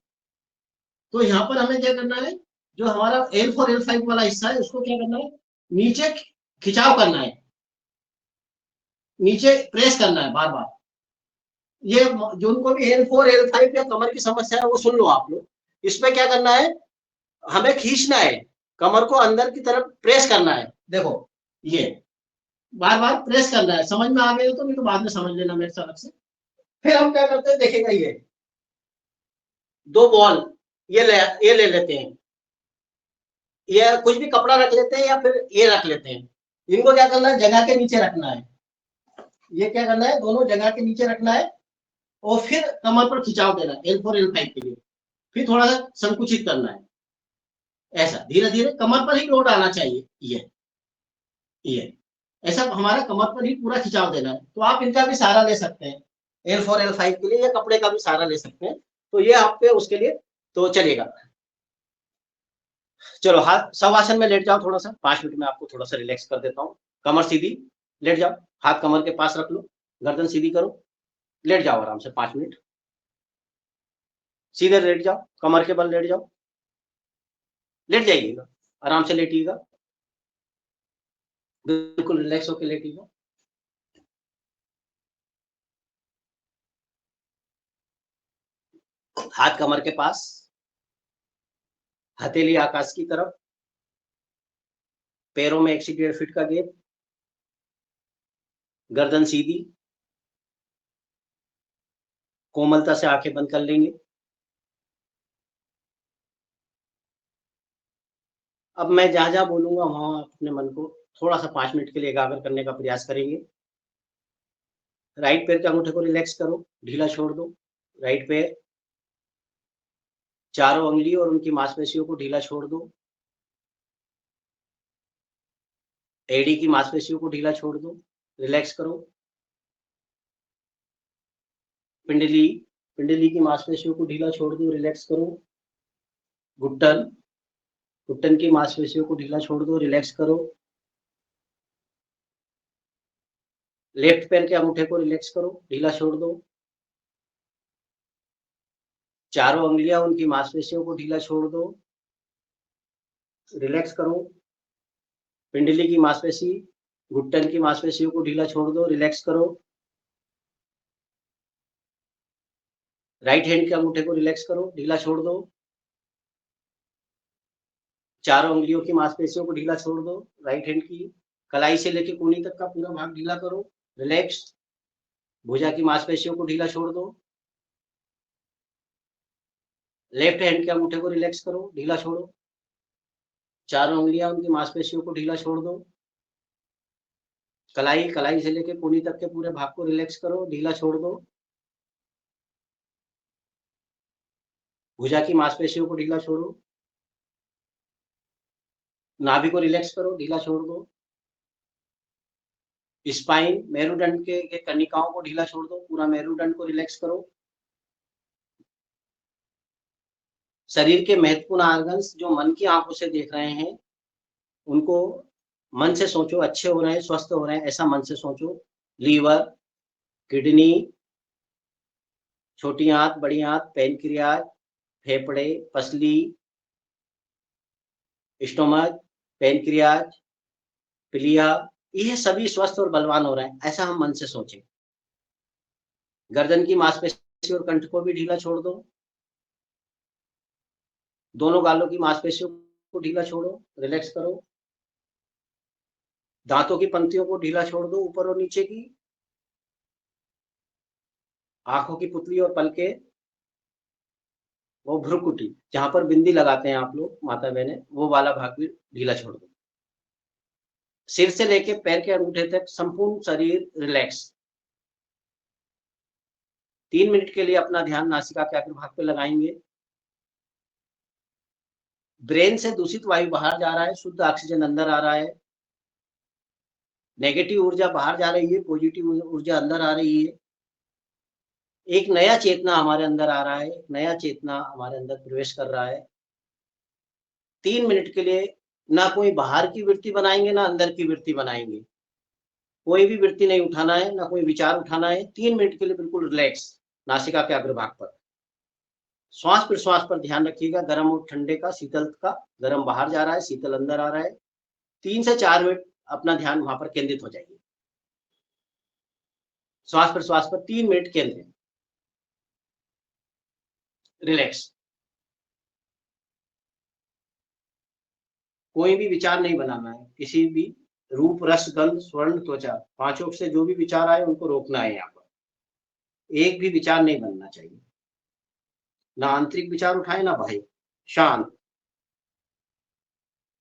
[SPEAKER 4] तो यहाँ पर हमें क्या करना है, जो हमारा L4 L5 वाला हिस्सा है उसको क्या करना है, नीचे खिंचाव करना है, नीचे प्रेस करना है बार बार। ये जो उनको भी L4 L5 या कमर की समस्या है वो सुन लो आप लोग। इसमें क्या करना है, हमें खींचना है, कमर को अंदर की तरफ प्रेस करना है। देखो ये बार बार प्रेस करना है। समझ में आ गए तो नहीं तो बाद में समझ लेना मेरे से अलग से। फिर हम क्या करते हैं, देखेगा ये 2 बॉल ये ले लेते हैं, ये कुछ भी कपड़ा रख लेते हैं या फिर ये रख लेते हैं। इनको क्या करना है, जगह के नीचे रखना है। ये क्या करना है, दोनों जगह के नीचे रखना है और फिर कमर पर खिंचाव देना है L4 L5 के लिए। फिर थोड़ा सा संकुचित करना है, ऐसा धीरे धीरे कमर पर ही लोड आना चाहिए। ये ऐसा हमारा कमर पर ही पूरा खिंचाव देना है। तो आप इनका भी सहारा ले सकते हैं L4 L5 के लिए, या कपड़े का भी सहारा ले सकते हैं। तो ये आप पे उसके लिए तो चलेगा। चलो हाथ शवासन में लेट जाओ थोड़ा सा, 5 मिनट में आपको थोड़ा सा रिलैक्स कर देता हूँ। कमर सीधी, लेट जाओ, हाथ कमर के पास रख लो, गर्दन सीधी करो, लेट जाओ आराम से 5 मिनट। सीधे लेट जाओ, कमर के बल लेट जाओ, लेट जाइएगा, आराम से लेटिएगा, बिल्कुल रिलैक्स होकर लेटिएगा। हाथ कमर के पास, हथेली आकाश की तरफ, पैरों में 1 से 1.5 फीट का गैप, गर्दन सीधी, कोमलता से आंखें बंद कर लेंगे। अब मैं जहां जहां बोलूंगा वहां अपने मन को थोड़ा सा 5 मिनट के लिए एकाग्र करने का प्रयास करेंगे। राइट पैर के अंगूठे को रिलैक्स करो, ढीला छोड़ दो। राइट पैर, चारों उंगली और उनकी मांसपेशियों को ढीला छोड़ दो। एड़ी की मांसपेशियों को ढीला छोड़ दो, रिलैक्स करो। पिंडली की मांसपेशियों को ढीला छोड़ दो, रिलैक्स करो। घुटन की मांसपेशियों को ढीला छोड़ दो, रिलैक्स करो। लेफ्ट पैर के अंगूठे को रिलैक्स करो, ढीला छोड़ दो। चारों उंगलियां उनकी मांसपेशियों को ढीला छोड़ दो, रिलैक्स करो। पिंडली की मांसपेशी, घुटन की मांसपेशियों को ढीला छोड़ दो, रिलैक्स करो। राइट हैंड के अंगूठे को रिलैक्स करो, ढीला छोड़ दो। चारों उंगलियों की मांसपेशियों को ढीला छोड़ दो। राइट हैंड की कलाई से लेकर कूनी तक का पूरा भाग ढीला करो, रिलैक्स। भुजा की मांसपेशियों को ढीला छोड़ दो। लेफ्ट हैंड के अंगूठे को रिलैक्स करो, ढीला छोड़ो। चारों उंगलियां उनकी मांसपेशियों को ढीला छोड़ दो। कलाई से लेकर कूनी तक के पूरे भाग को रिलैक्स करो, ढीला छोड़ दो। भुजा की मांसपेशियों को ढीला छोड़ो। नाभि को रिलैक्स करो, ढीला छोड़ दो। स्पाइन, मेरुदंड के कनिकाओं को ढीला छोड़ दो, पूरा मेरुदंड को रिलैक्स करो। शरीर के महत्वपूर्ण ऑर्गन्स जो मन की आंखों से देख रहे हैं उनको मन से सोचो, अच्छे हो रहे हैं, स्वस्थ हो रहे हैं, ऐसा मन से सोचो। लीवर, किडनी, छोटी आंत, बड़ी आंत, पैनक्रियाज, फेफड़े, पसली, स्टोमक, पैनक्रियाज, प्लिया, ये सभी स्वस्थ और बलवान हो रहे हैं, ऐसा हम मन से सोचें। गर्दन की मांसपेशी और कंठ को भी ढीला छोड़ दो। दोनों गालों की मांसपेशियों को ढीला छोड़ो, रिलैक्स करो। दांतों की पंक्तियों को ढीला छोड़ दो, ऊपर और नीचे की। आंखों की पुतली और पलके, वो भ्रुकुटी जहां पर बिंदी लगाते हैं आप लोग माता बहने, वो वाला भाग भी ढीला छोड़ दो। सिर से लेके पैर के अंगूठे तक संपूर्ण शरीर रिलैक्स। 3 मिनट के लिए अपना ध्यान नासिका के अग्रभाग पे लगाएंगे। ब्रेन से दूषित वायु बाहर जा रहा है, शुद्ध ऑक्सीजन अंदर आ रहा है। नेगेटिव ऊर्जा बाहर जा रही है, पॉजिटिव ऊर्जा अंदर आ रही है। एक नया चेतना हमारे अंदर आ रहा है, एक नया चेतना हमारे अंदर प्रवेश कर रहा है। 3 मिनट के लिए ना कोई बाहर की वृत्ति बनाएंगे, ना अंदर की वृत्ति बनाएंगे। कोई भी वृत्ति नहीं उठाना है, ना कोई विचार उठाना है। 3 मिनट के लिए बिल्कुल रिलैक्स, नासिका के अग्रभाग पर। श्वास प्रश्वास पर ध्यान रखिएगा, गर्म और ठंडे का, शीतल का। गर्म बाहर जा रहा है, शीतल अंदर आ रहा है। 3 से 4 मिनट अपना ध्यान वहां पर केंद्रित हो जाइए। श्वास प्रश्वास पर 3 मिनट केंद्रित, रिलैक्स। कोई भी विचार नहीं बनाना है, किसी भी रूप, रस, गंध, स्वर्ण, त्वचा, पांचों से जो भी विचार आए उनको रोकना है। यहाँ पर एक भी विचार नहीं बनना चाहिए, ना आंतरिक विचार उठाए ना बाह्य। शांत,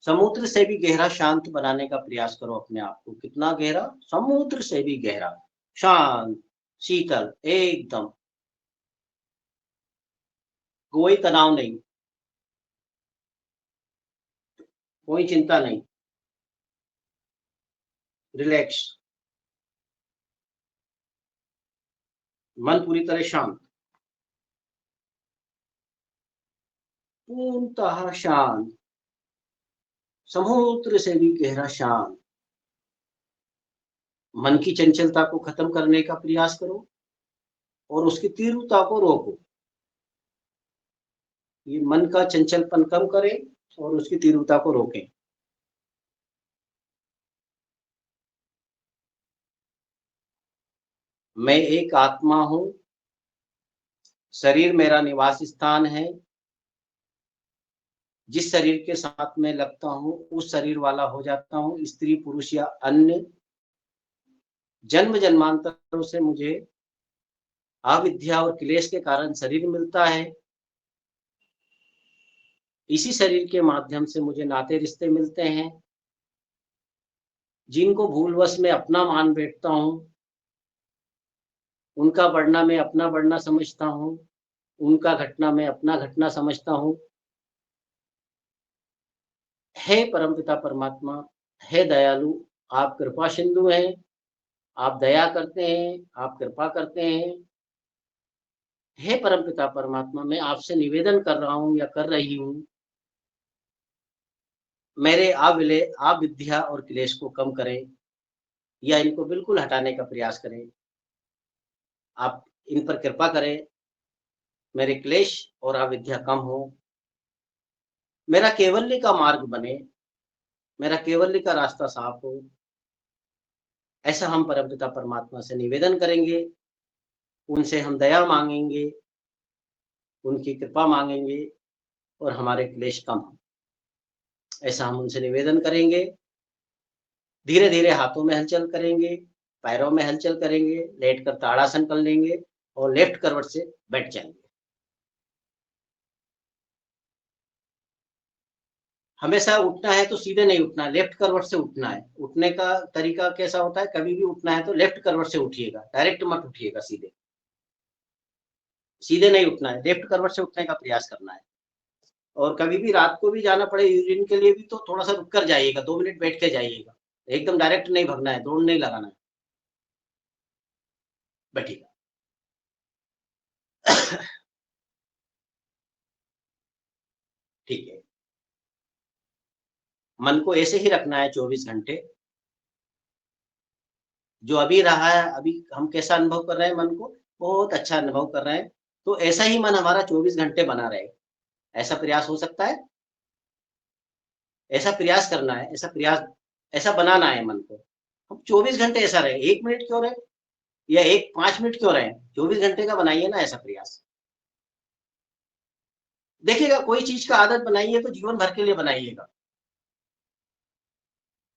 [SPEAKER 4] समुद्र से भी गहरा शांत बनाने का प्रयास करो अपने आप को। कितना गहरा? समुद्र से भी गहरा, शांत, शीतल, एकदम। कोई तनाव नहीं, कोई चिंता नहीं, रिलैक्स। मन पूरी तरह शांत, पूर्णतः शांत, समुद्र से भी गहरा शांत। मन की चंचलता को खत्म करने का प्रयास करो और उसकी तीव्रता को रोको। ये मन का चंचलपन कम करें और उसकी तीव्रता को रोकें। मैं एक आत्मा हूं, शरीर मेरा निवास स्थान है। जिस शरीर के साथ में लगता हूं उस शरीर वाला हो जाता हूं, स्त्री, पुरुष या अन्य। जन्म जन्मांतरों से मुझे अविद्या और क्लेश के कारण शरीर मिलता है। इसी शरीर के माध्यम से मुझे नाते रिश्ते मिलते हैं, जिनको भूलवश में अपना मान बैठता हूं। उनका बढ़ना मैं अपना बढ़ना समझता हूं, उनका घटना मैं अपना घटना समझता हूं। हे परमपिता परमात्मा, हे दयालु, आप कृपा सिंधु हैं। आप दया करते हैं, आप कृपा करते हैं। हे परमपिता परमात्मा, मैं आपसे निवेदन कर रहा हूं या कर रही हूं, मेरे अविद्या और क्लेश को कम करें या इनको बिल्कुल हटाने का प्रयास करें। आप इन पर कृपा करें, मेरे क्लेश और अविद्या कम हो, मेरा कैवल्य का मार्ग बने, मेरा कैवल्य का रास्ता साफ हो। ऐसा हम परमपिता परमात्मा से निवेदन करेंगे, उनसे हम दया मांगेंगे, उनकी कृपा मांगेंगे और हमारे क्लेश कम हो। ऐसा हम उनसे निवेदन करेंगे। धीरे धीरे हाथों में हलचल करेंगे, पैरों में हलचल करेंगे, लेटकर ताड़ासन कर लेंगे और लेफ्ट करवट से बैठ जाएंगे। हमेशा उठना है तो सीधे नहीं उठना है, लेफ्ट करवट से उठना है। उठने का तरीका कैसा होता है? कभी भी उठना है तो लेफ्ट करवट से उठिएगा, डायरेक्ट मत उठिएगा, सीधे सीधे नहीं उठना है, लेफ्ट करवट से उठने का प्रयास करना है। और कभी भी रात को भी जाना पड़े यूरिन के लिए भी तो थोड़ा सा रुक कर जाइएगा, 2 मिनट बैठ के जाइएगा। एकदम डायरेक्ट नहीं भगना है, दौड़ नहीं लगाना है, बैठिएगा। ठीक है, मन को ऐसे ही रखना है 24 घंटे। जो अभी रहा है, अभी हम कैसा अनुभव कर रहे हैं मन को? बहुत अच्छा अनुभव कर रहे हैं। तो ऐसा ही मन हमारा 24 घंटे बना रहे, ऐसा प्रयास हो सकता है। ऐसा प्रयास करना है, ऐसा बनाना है मन को। हम 24 घंटे ऐसा रहे, 1 मिनट क्यों रहे या 5 मिनट क्यों रहे, 24 घंटे का बनाइए ना ऐसा प्रयास। देखिएगा, कोई चीज का आदत बनाइए तो जीवन भर के लिए बनाइएगा,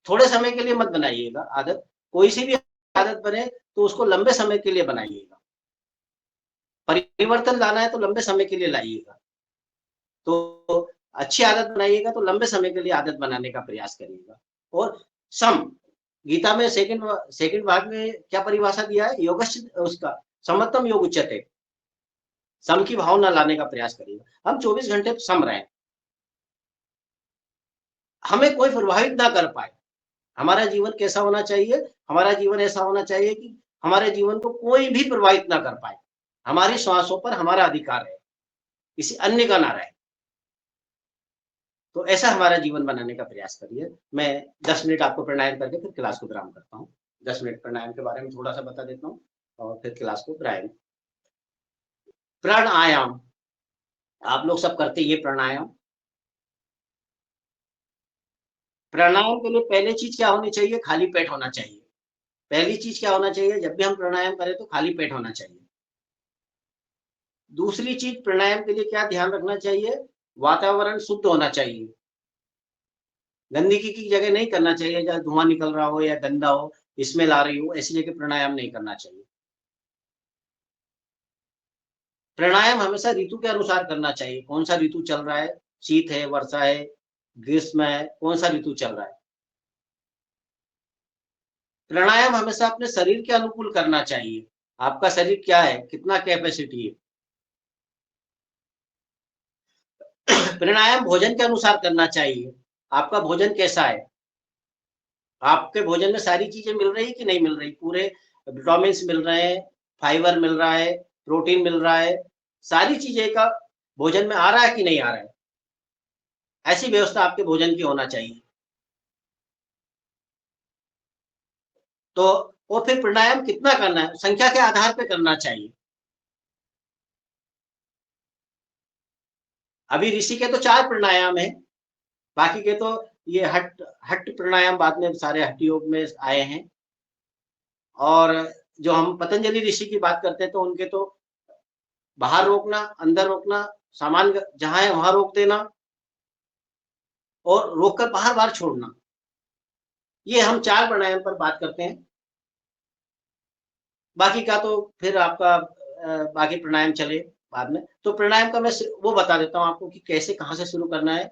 [SPEAKER 4] थोड़े समय के लिए मत बनाइएगा आदत। कोई सी भी आदत बने तो उसको लंबे समय के लिए बनाइएगा। परिवर्तन लाना है तो लंबे समय के लिए लाइएगा। तो अच्छी आदत बनाइएगा तो लंबे समय के लिए आदत बनाने का प्रयास करिएगा। और सम, गीता में सेकंड भाग में क्या परिभाषा दिया है? योगश्च, उसका समत्तम योग उच्यते। सम की भावना लाने का प्रयास करिएगा। हम 24 घंटे सम रहें, हमें कोई प्रभावित ना कर पाए। हमारा जीवन कैसा होना चाहिए? हमारा जीवन ऐसा होना चाहिए कि हमारे जीवन को कोई भी प्रभावित ना कर पाए। हमारी श्वासों पर हमारा अधिकार है, किसी अन्य का ना रहे। तो ऐसा हमारा जीवन बनाने का प्रयास करिए। मैं 10 मिनट आपको प्राणायाम करके फिर क्लास को विराम करता हूँ। 10 मिनट प्राणायाम के बारे में थोड़ा सा बता देता हूँ और फिर क्लास को विराम। प्राणायाम आप लोग सब करते ये प्राणायाम। प्राणायाम के लिए पहली चीज क्या होनी चाहिए? खाली पेट होना चाहिए। पहली चीज क्या होना चाहिए? जब भी हम प्राणायाम करें तो खाली पेट होना चाहिए। दूसरी चीज, प्राणायाम के लिए क्या ध्यान रखना चाहिए? वातावरण शुद्ध होना चाहिए। गंदगी की जगह नहीं करना चाहिए, जहाँ धुआं निकल रहा हो या गंदा हो, स्मेल आ रही हो, ऐसी जगह प्राणायाम नहीं करना चाहिए। प्राणायाम हमेशा ऋतु के अनुसार करना चाहिए। कौन सा ऋतु चल रहा है? शीत है, वर्षा है, ग्रीष्म है, कौन सा ऋतु चल रहा है? प्राणायाम हमेशा अपने शरीर के अनुकूल करना चाहिए। आपका शरीर क्या है, कितना कैपेसिटी है। प्राणायाम भोजन के अनुसार करना चाहिए। आपका भोजन कैसा है? आपके भोजन में सारी चीजें मिल रही कि नहीं मिल रही? पूरे विटामिन्स मिल रहे हैं, फाइबर मिल रहा है, प्रोटीन मिल रहा है, सारी चीजें का भोजन में आ रहा है कि नहीं आ रहा है? ऐसी व्यवस्था आपके भोजन की होना चाहिए। तो और फिर प्राणायाम कितना करना है? संख्या के आधार पर करना चाहिए। अभी ऋषि के तो 4 प्राणायाम है, बाकी के तो ये हट प्राणायाम बाद में सारे हठ योग में आए हैं। और जो हम पतंजलि ऋषि की बात करते हैं तो उनके तो बाहर रोकना, अंदर रोकना, सामान जहां है वहां रोक देना और रोककर बार छोड़ना, ये हम 4 प्राणायाम पर बात करते हैं। बाकी का तो फिर आपका बाकी प्राणायाम चले बाद में। तो प्राणायाम का मैं वो बता देता हूँ आपको कि कैसे, कहाँ से शुरू करना है।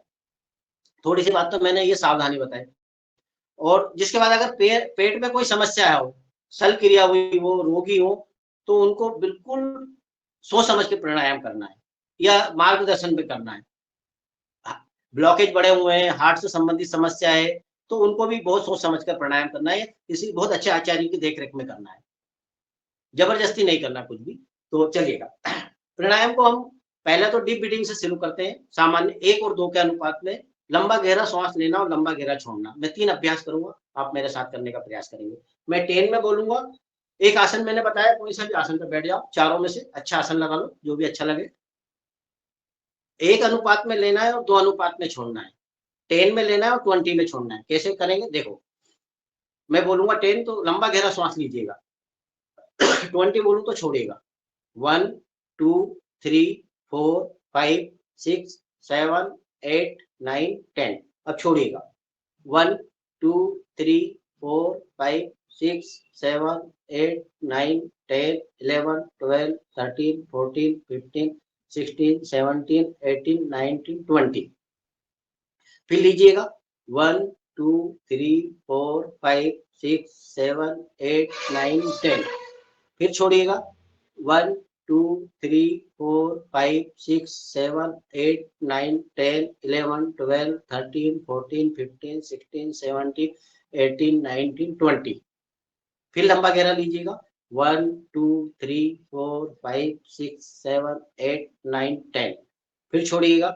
[SPEAKER 4] थोड़ी सी बात तो मैंने ये सावधानी बताई। और जिसके बाद अगर पेट में कोई समस्या हो, शल क्रिया हुई हो, रोगी हो, तो उनको बिल्कुल सोच समझ के प्राणायाम करना है या मार्गदर्शन पे करना है। ब्लॉकेज बढ़े हुए हैं, हार्ट से संबंधित समस्या है, तो उनको भी बहुत सोच समझ कर प्राणायाम करना है। किसी बहुत अच्छे आचार्य की देखरेख में करना है, जबरदस्ती नहीं करना कुछ भी। तो चलिएगा, प्राणायाम को हम पहले तो डीप ब्रीथिंग से शुरू करते हैं। सामान्य 1 और 2 के अनुपात में लंबा गहरा श्वास लेना और लंबा गहरा छोड़ना। मैं 3 अभ्यास करूंगा, आप मेरे साथ करने का प्रयास करेंगे। मैं 10 में बोलूंगा। एक आसन मैंने बताया, कोई सा भी आसन पर बैठ जाओ, चारों में से अच्छा आसन लगा लो, जो भी अच्छा लगे। 1 अनुपात में लेना है और 2 अनुपात में छोड़ना है। 10 में लेना है और 20 में छोड़ना है। कैसे करेंगे देखो, मैं बोलूंगा 10 तो लंबा गहरा श्वास लीजिएगा, 20 बोलूं तो छोड़िएगा। 1 2 3 4 5 6 7 8 9 10। अब छोड़िएगा। 1 2 3 4 5 6 7 8 9 10 11 12 13 14 15 16 17 18 19 20। फिर लीजिएगा 1 2 3 4 5 6 7 8 9 10। फिर छोड़िएगा 1 2 3 4 5 6 7 8 9 10 11 12 13 14 15 16 17 18 19 20। फिर लंबा गहरा लीजिएगा 1 2 3 4 5 6 7 8 9 10। फिर छोड़िएगा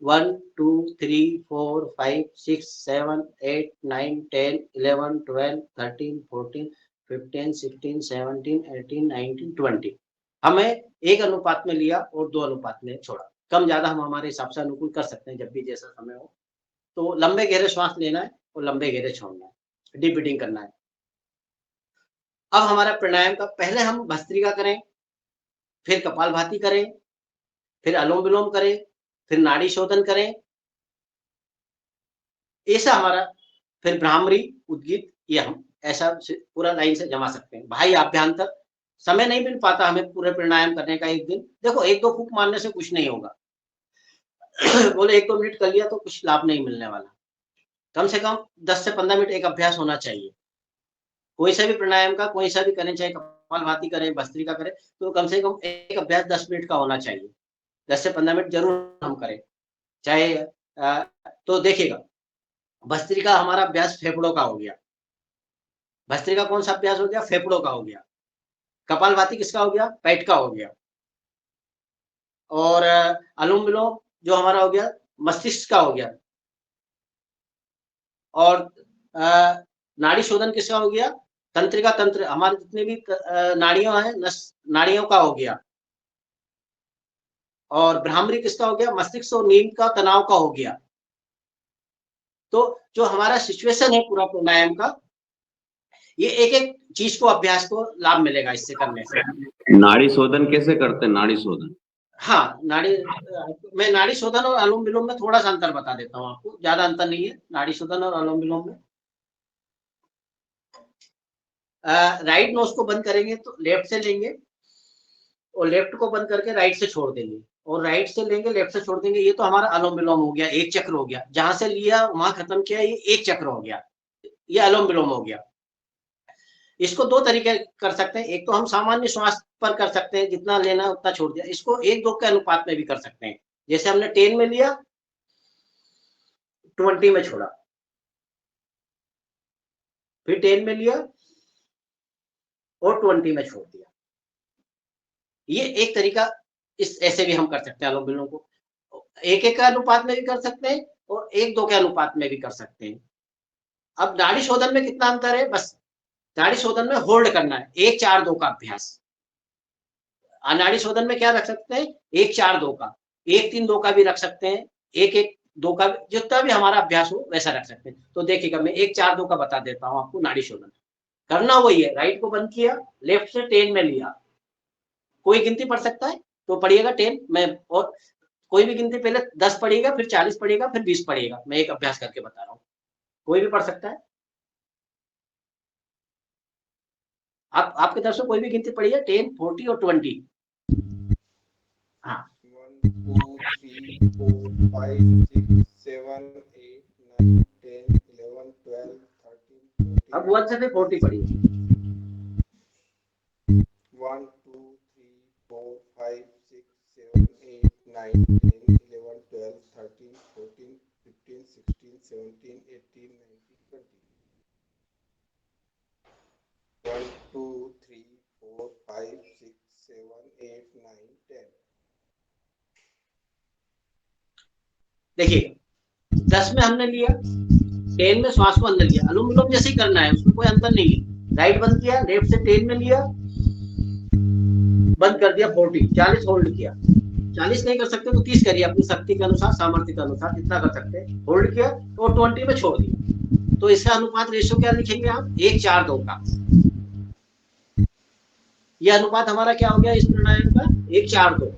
[SPEAKER 4] 1 2 3 4 5 6 7 8 9 10 11 12 13 14 15 16 17 18 19 20। हमें 1 अनुपात में लिया और 2 अनुपात में छोड़ा। कम ज्यादा हम हमारे हिसाब से अनुकूल कर सकते हैं, जब भी जैसा समय हो। तो लंबे गहरे श्वास लेना है और लंबे गहरे छोड़ना है, डीप ब्रीथिंग करना है। अब हमारा प्राणायाम का, पहले हम भस्त्रिका करें, फिर कपालभाति करें, फिर अनुलोम विलोम करें, फिर नाड़ी शोधन करें, ऐसा हमारा, फिर भ्रामरी, उद्गीत, ये हम ऐसा पूरा लाइन से जमा सकते हैं। बाह्य आभ्यंतर, समय नहीं मिल पाता हमें पूरे प्राणायाम करने का एक दिन। देखो 1-2 फूंक मारने से कुछ नहीं होगा। बोले 1-2 मिनट कर लिया तो कुछ लाभ नहीं मिलने वाला। कम से कम 10 से 15 मिनट एक अभ्यास होना चाहिए। कोई सा भी प्राणायाम का, कोई सा भी करें, चाहे कपालभाति करें, भस्त्रिका करें, तो कम से कम एक अभ्यास 10 मिनट का होना चाहिए। 10 से 15 मिनट जरूर हम करें। चाहे तो देखिएगा, भस्त्रिका हमारा अभ्यास फेफड़ों का हो गया। भस्त्रिका कौन सा अभ्यास हो गया? फेफड़ों का हो गया। कपालभाति किसका हो गया? पेट का हो गया। और अनुलोम विलोम जो हमारा हो गया, मस्तिष्क का हो गया। और नाड़ी शोधन किसका हो गया? तंत्रिका तंत्र, हमारे जितने भी नाड़ियां हैं, नाड़ियों का हो गया। और भ्रामरी किसका हो गया? मस्तिष्क और नींद का, तनाव का हो गया। तो जो हमारा सिचुएशन है पूरा प्राणायाम का, ये एक-एक चीज को, अभ्यास को लाभ मिलेगा इससे करने से।
[SPEAKER 3] नाड़ी शोधन कैसे करते हैं? नाड़ी शोधन,
[SPEAKER 4] हाँ, मैं नाड़ी शोधन और अनुलोम विलोम में थोड़ा सा अंतर बता देता हूँ आपको, ज्यादा अंतर नहीं है नाड़ी शोधन और अनुलोम विलोम में। राइट नोज को बंद करेंगे तो लेफ्ट से लेंगे, और लेफ्ट को बंद करके राइट से छोड़ देंगे, और राइट से लेंगे, लेफ्ट से छोड़ देंगे। ये तो हमारा अनुलोम विलोम हो गया, एक चक्र हो गया। जहां से लिया वहां खत्म किया, ये एक चक्र हो गया, ये अनुलोम विलोम हो गया। इसको 2 तरीके कर सकते हैं। एक तो हम सामान्य श्वास पर कर सकते हैं, जितना लेना उतना छोड़ दिया। इसको 1-2 के अनुपात में भी कर सकते हैं। जैसे हमने 10 में लिया, 20 में छोड़ा, फिर 10 में लिया और 20 में छोड़ दिया। ये एक तरीका, इस ऐसे भी हम कर सकते हैं अनुलोम विलोम को। 1-1 के अनुपात में भी कर सकते हैं और 1-2 के अनुपात में भी कर सकते हैं। अब नाड़ी शोधन में कितना अंतर है? बस नाड़ी शोधन में होल्ड करना है, 1-4-2 का अभ्यास। नाड़ी शोधन में क्या रख सकते हैं? 1-4-2 का, 1-3-2 का भी रख सकते हैं, 1-1-2 का, जितना भी हमारा अभ्यास हो वैसा रख सकते हैं। तो देखिएगा, मैं 1-4-2 का बता देता हूँ आपको। नाड़ी शोधन करना वही है, राइट को बंद किया, लेफ्ट से 10 में लिया। कोई गिनती पढ़ सकता है तो पढ़िएगा 10 में, और कोई भी गिनती, पहले 10 पढ़िएगा, फिर 40 पढ़िएगा, फिर 20 पढ़िएगा। मैं एक अभ्यास करके बता रहा हूँ, कोई भी पढ़ सकता है। आपकी तरफ से कोई भी गिनती पढ़िए, 10, 40 और 20। हाँ,
[SPEAKER 6] 1, 2, 3, 4, 5, 6, 7, 8, 9, 10, 11, 12, 13, 14।
[SPEAKER 4] अब 1 से फिर 40 पढ़िए।
[SPEAKER 6] 1, 2, 3, 4, 5, 6, 7, 8, 9, 10, 11, 12, 13, 14, 15, 16, 17, 18, 19, 20। 1, 2, 3, 4, 5, 6, 7, 8, 9, 10।
[SPEAKER 4] देखिए, 10 में हमने लिया, 10 में श्वास को अंदर लिया। अनुलोम विलोम जैसे ही करना है, उसमें कोई अंतर नहीं है। राइट बंद किया, लेफ्ट से 10 में लिया, बंद कर दिया, 40, 40 होल्ड किया। 40 नहीं कर सकते तो 30 करिए, अपनी शक्ति के अनुसार, सामर्थ्य के अनुसार जितना कर सकते हैं। होल्ड किया और 20 में छोड़ दिया। तो इसका अनुपात रेशो क्या लिखेंगे आप? 1-4-2 का। यह अनुपात हमारा क्या हो गया इस प्राणायाम का? 1-4-2।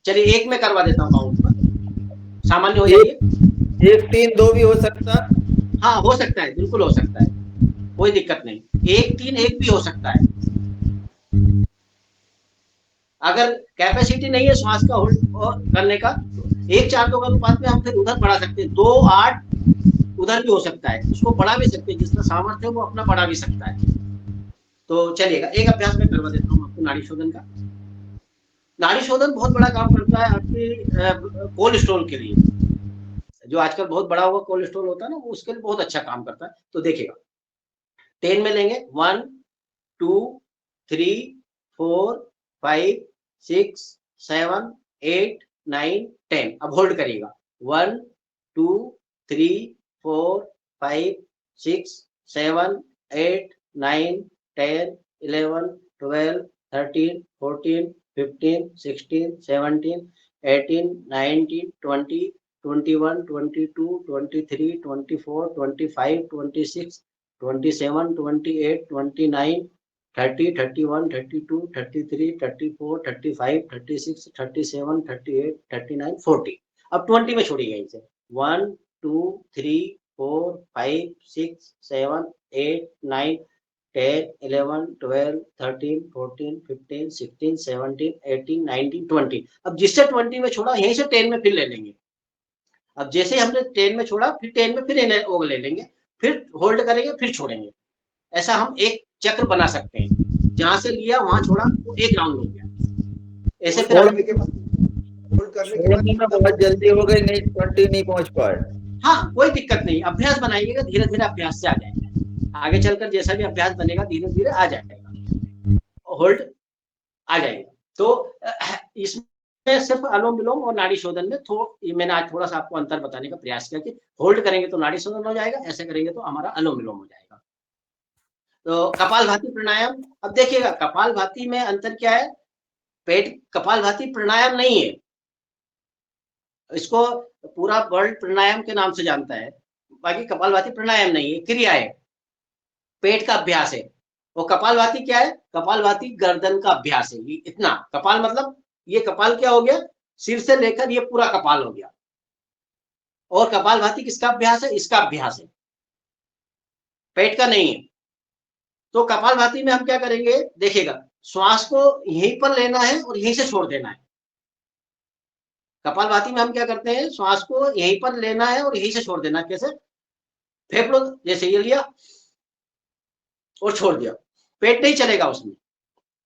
[SPEAKER 4] चलिए 1 में करवा देता हूँ काउंट पर, सामान्य हो जाइए।
[SPEAKER 2] 1-3-2 भी हो सकता है।
[SPEAKER 4] हाँ, हो सकता है, बिल्कुल हो सकता है, कोई दिक्कत नहीं। 1-3-1 भी हो सकता है। अगर कैपेसिटी नहीं है श्वास का होल्ड करने का, 1-4-2 का अनुपात में हम फिर उधर बढ़ा सकते हैं। 2-8 उधर भी हो सकता है, उसको बढ़ा भी सकते हैं। जिसका सामर्थ्य है वो अपना बढ़ा भी सकता है। तो चलिएगा, एक अभ्यास में करवा देता हूँ आपको नाड़ी शोधन का। नाड़ी शोधन बहुत बड़ा काम करता है आपके कोलेस्ट्रॉल के लिए। जो आजकल बहुत बड़ा हुआ कोलेस्ट्रॉल होता है ना, वो उसके लिए बहुत अच्छा काम करता है। तो देखिएगा, 10 में लेंगे, 1, 2, 3, 4, 5, 6, 7, 8, 9, 10। अब होल्ड करिएगा, 1, 2, 3, 4, 5, 6, 7, 8, 9, 10, 11, 12, 13, 14, 15, 16, 17, 18, 19, 20, 21, 22, 23, 24, 25, 26, 27, 28, 29, 30, 31, 32, 33, 34, 35, 36, 37, 38, 39, 40। अब 20 में छोड़िएगा इसे। 1, 2, 3, 4, 5, 6, 7, 8, 9, 10, 11, 12, 13, 14, 15, 16, 17, 18, 19, 20। अब जिससे 20 में छोड़ा यहीं से 10 में फिर ले लेंगे। अब जैसे हमने 10 में छोड़ा फिर 10 में फिर वो ले लेंगे, फिर होल्ड करेंगे, फिर छोड़ेंगे। ऐसा हम एक चक्र बना सकते हैं। जहां से लिया वहां छोड़ा तो एक राउंड हो गया। ऐसे फिर
[SPEAKER 6] होल्ड करने के बाद
[SPEAKER 2] में बहुत जल्दी हो गई, नहीं 20 नहीं पहुंच पाए।
[SPEAKER 4] हाँ, कोई दिक्कत नहीं, अभ्यास बनाइएगा, धीरे धीरे अभ्यास से आ जाएगा। आगे चलकर जैसा भी अभ्यास बनेगा धीरे धीरे आ जाएगा, होल्ड आ जाएगा। तो इसमें सिर्फ अनुलोम विलोम और नाड़ी शोधन में मैंने आज थोड़ा सा आपको अंतर बताने का प्रयास किया कि होल्ड करेंगे तो नाड़ी शोधन हो जाएगा, ऐसे करेंगे तो हमारा अनुलोम विलोम हो जाएगा। तो कपालभाति प्राणायाम, अब देखिएगा कपालभाति में अंतर क्या है। पेट कपालभाति प्राणायाम नहीं है, इसको पूरा वर्ल्ड प्राणायाम के नाम से जानता है, बाकी कपालभाति प्राणायाम नहीं है, क्रिया है, पेट का अभ्यास है। और कपालभाति क्या है, कपालभाति गर्दन का अभ्यास है। ये इतना कपाल मतलब ये कपाल क्या हो गया, सिर से लेकर ये पूरा कपाल हो गया। और कपालभाति किसका अभ्यास है, इसका अभ्यास है, पेट का नहीं है। तो कपालभाति में हम क्या करेंगे, देखिएगा श्वास को यहीं पर लेना है और यहीं से छोड़ देना है। कपालभाति में हम क्या करते हैं, श्वास को यहीं पर लेना है और यहीं से छोड़ देना है। कैसे, फेफड़ों जैसे ये लिया और छोड़ दिया, पेट नहीं चलेगा उसमें,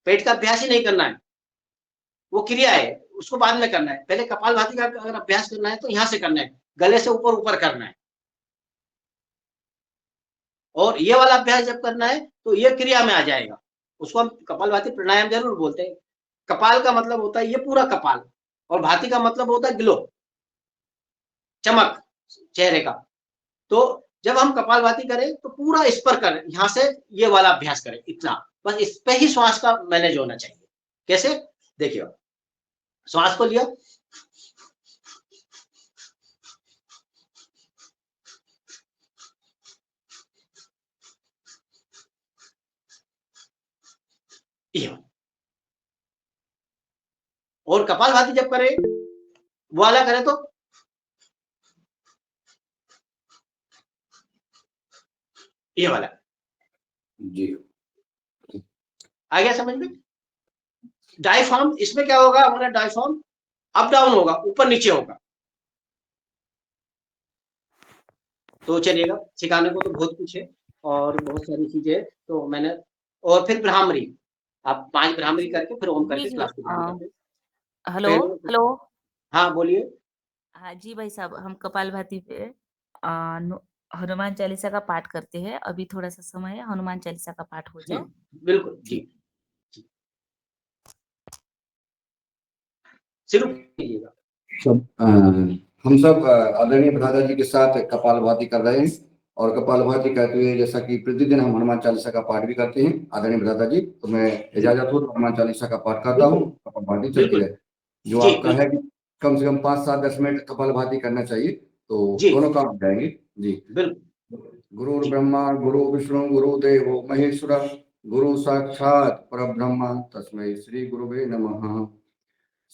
[SPEAKER 4] पेट का अभ्यास ही नहीं करना है, वो क्रिया है, उसको बाद में करना है। पहले कपालभाति का अगर अभ्यास करना है तो यहां से करना है, गले से ऊपर ऊपर करना है। और ये वाला अभ्यास जब करना है तो ये क्रिया में आ जाएगा, उसको हम कपालभाति प्राणायाम जरूर बोलते हैं। कपाल का मतलब होता है ये पूरा कपाल, और भाति का मतलब होता है ग्लो, चमक चेहरे का। तो जब हम कपालभाति करें तो पूरा इस पर करें, यहां से ये वाला अभ्यास करें, इतना बस, इस पे ही श्वास का मैनेज होना चाहिए। कैसे, देखिए श्वास को लिया, और कपालभाति जब करें वो वाला करें तो ये वाला
[SPEAKER 6] जी
[SPEAKER 4] आ गया समझ में। डायफ्राम, इसमें क्या होगा, हमारा डायफ्राम अप डाउन होगा, ऊपर नीचे होगा। तो चलिएगा, सिखाने को तो बहुत कुछ है और बहुत सारी चीजें, तो मैंने, और फिर ब्राह्मरी, आप 5 ब्राह्मरी करके फिर ओम करके क्लास को।
[SPEAKER 1] हेलो हेलो,
[SPEAKER 4] हाँ बोलिए।
[SPEAKER 1] हाँ जी भाई साहब, हम कपालभाति पे हनुमान चालीसा का पाठ करते हैं। अभी थोड़ा सा समय है, हनुमान चालीसा का पाठ हो जाए।
[SPEAKER 4] बिल्कुल जी, शुरू कीजिएगा।
[SPEAKER 6] हम सब आदरणीय प्रधाता जी के साथ कपालभाति कर रहे हैं, और कपालभाति कहते हुए जैसा कि प्रतिदिन हम हनुमान चालीसा का पाठ भी करते हैं। आदरणीय प्रधाता जी, तो मैं इजाजत हो तो हनुमान चालीसा का पाठ करता हूँ, कपालभाति चलती रहे। जो आपका है कि कम से कम 5, 7, 10 मिनट कपालभाति करना चाहिए, तो दोनों काम हो जाएंगे जी। गुरु ब्रह्मा गुरु विष्णु गुरुदेवो महेश्वरा, गुरु साक्षात परब्रह्म तस्मै श्री गुरुवे नमः।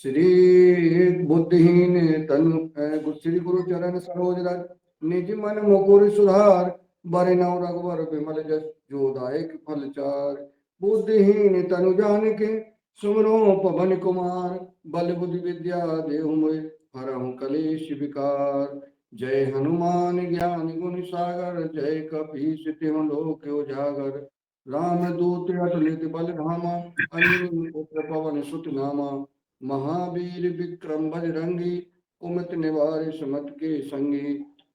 [SPEAKER 6] श्री बुद्धिहीन तनु श्री गुरु चरण सरोज रज, निज मन मुकुर सुधार, बरनौ रघुवर विमल जस, जो दायक फल चार। बुद्धिहीन तनु जानिके, सुमरो पवन कुमार, बल बुद्धि विद्या देहु मोहि, हरहु कलेश विकार। जय हनुमान ज्ञान गुण सागर, जय कपीस तिहुँ लोक उजागर। राम दूत अतुलित बल धामा, अंजनी पुत्र पवन सुत नामा। महावीर विक्रम बजरंगी, कुमति निवार सुमति के संगी।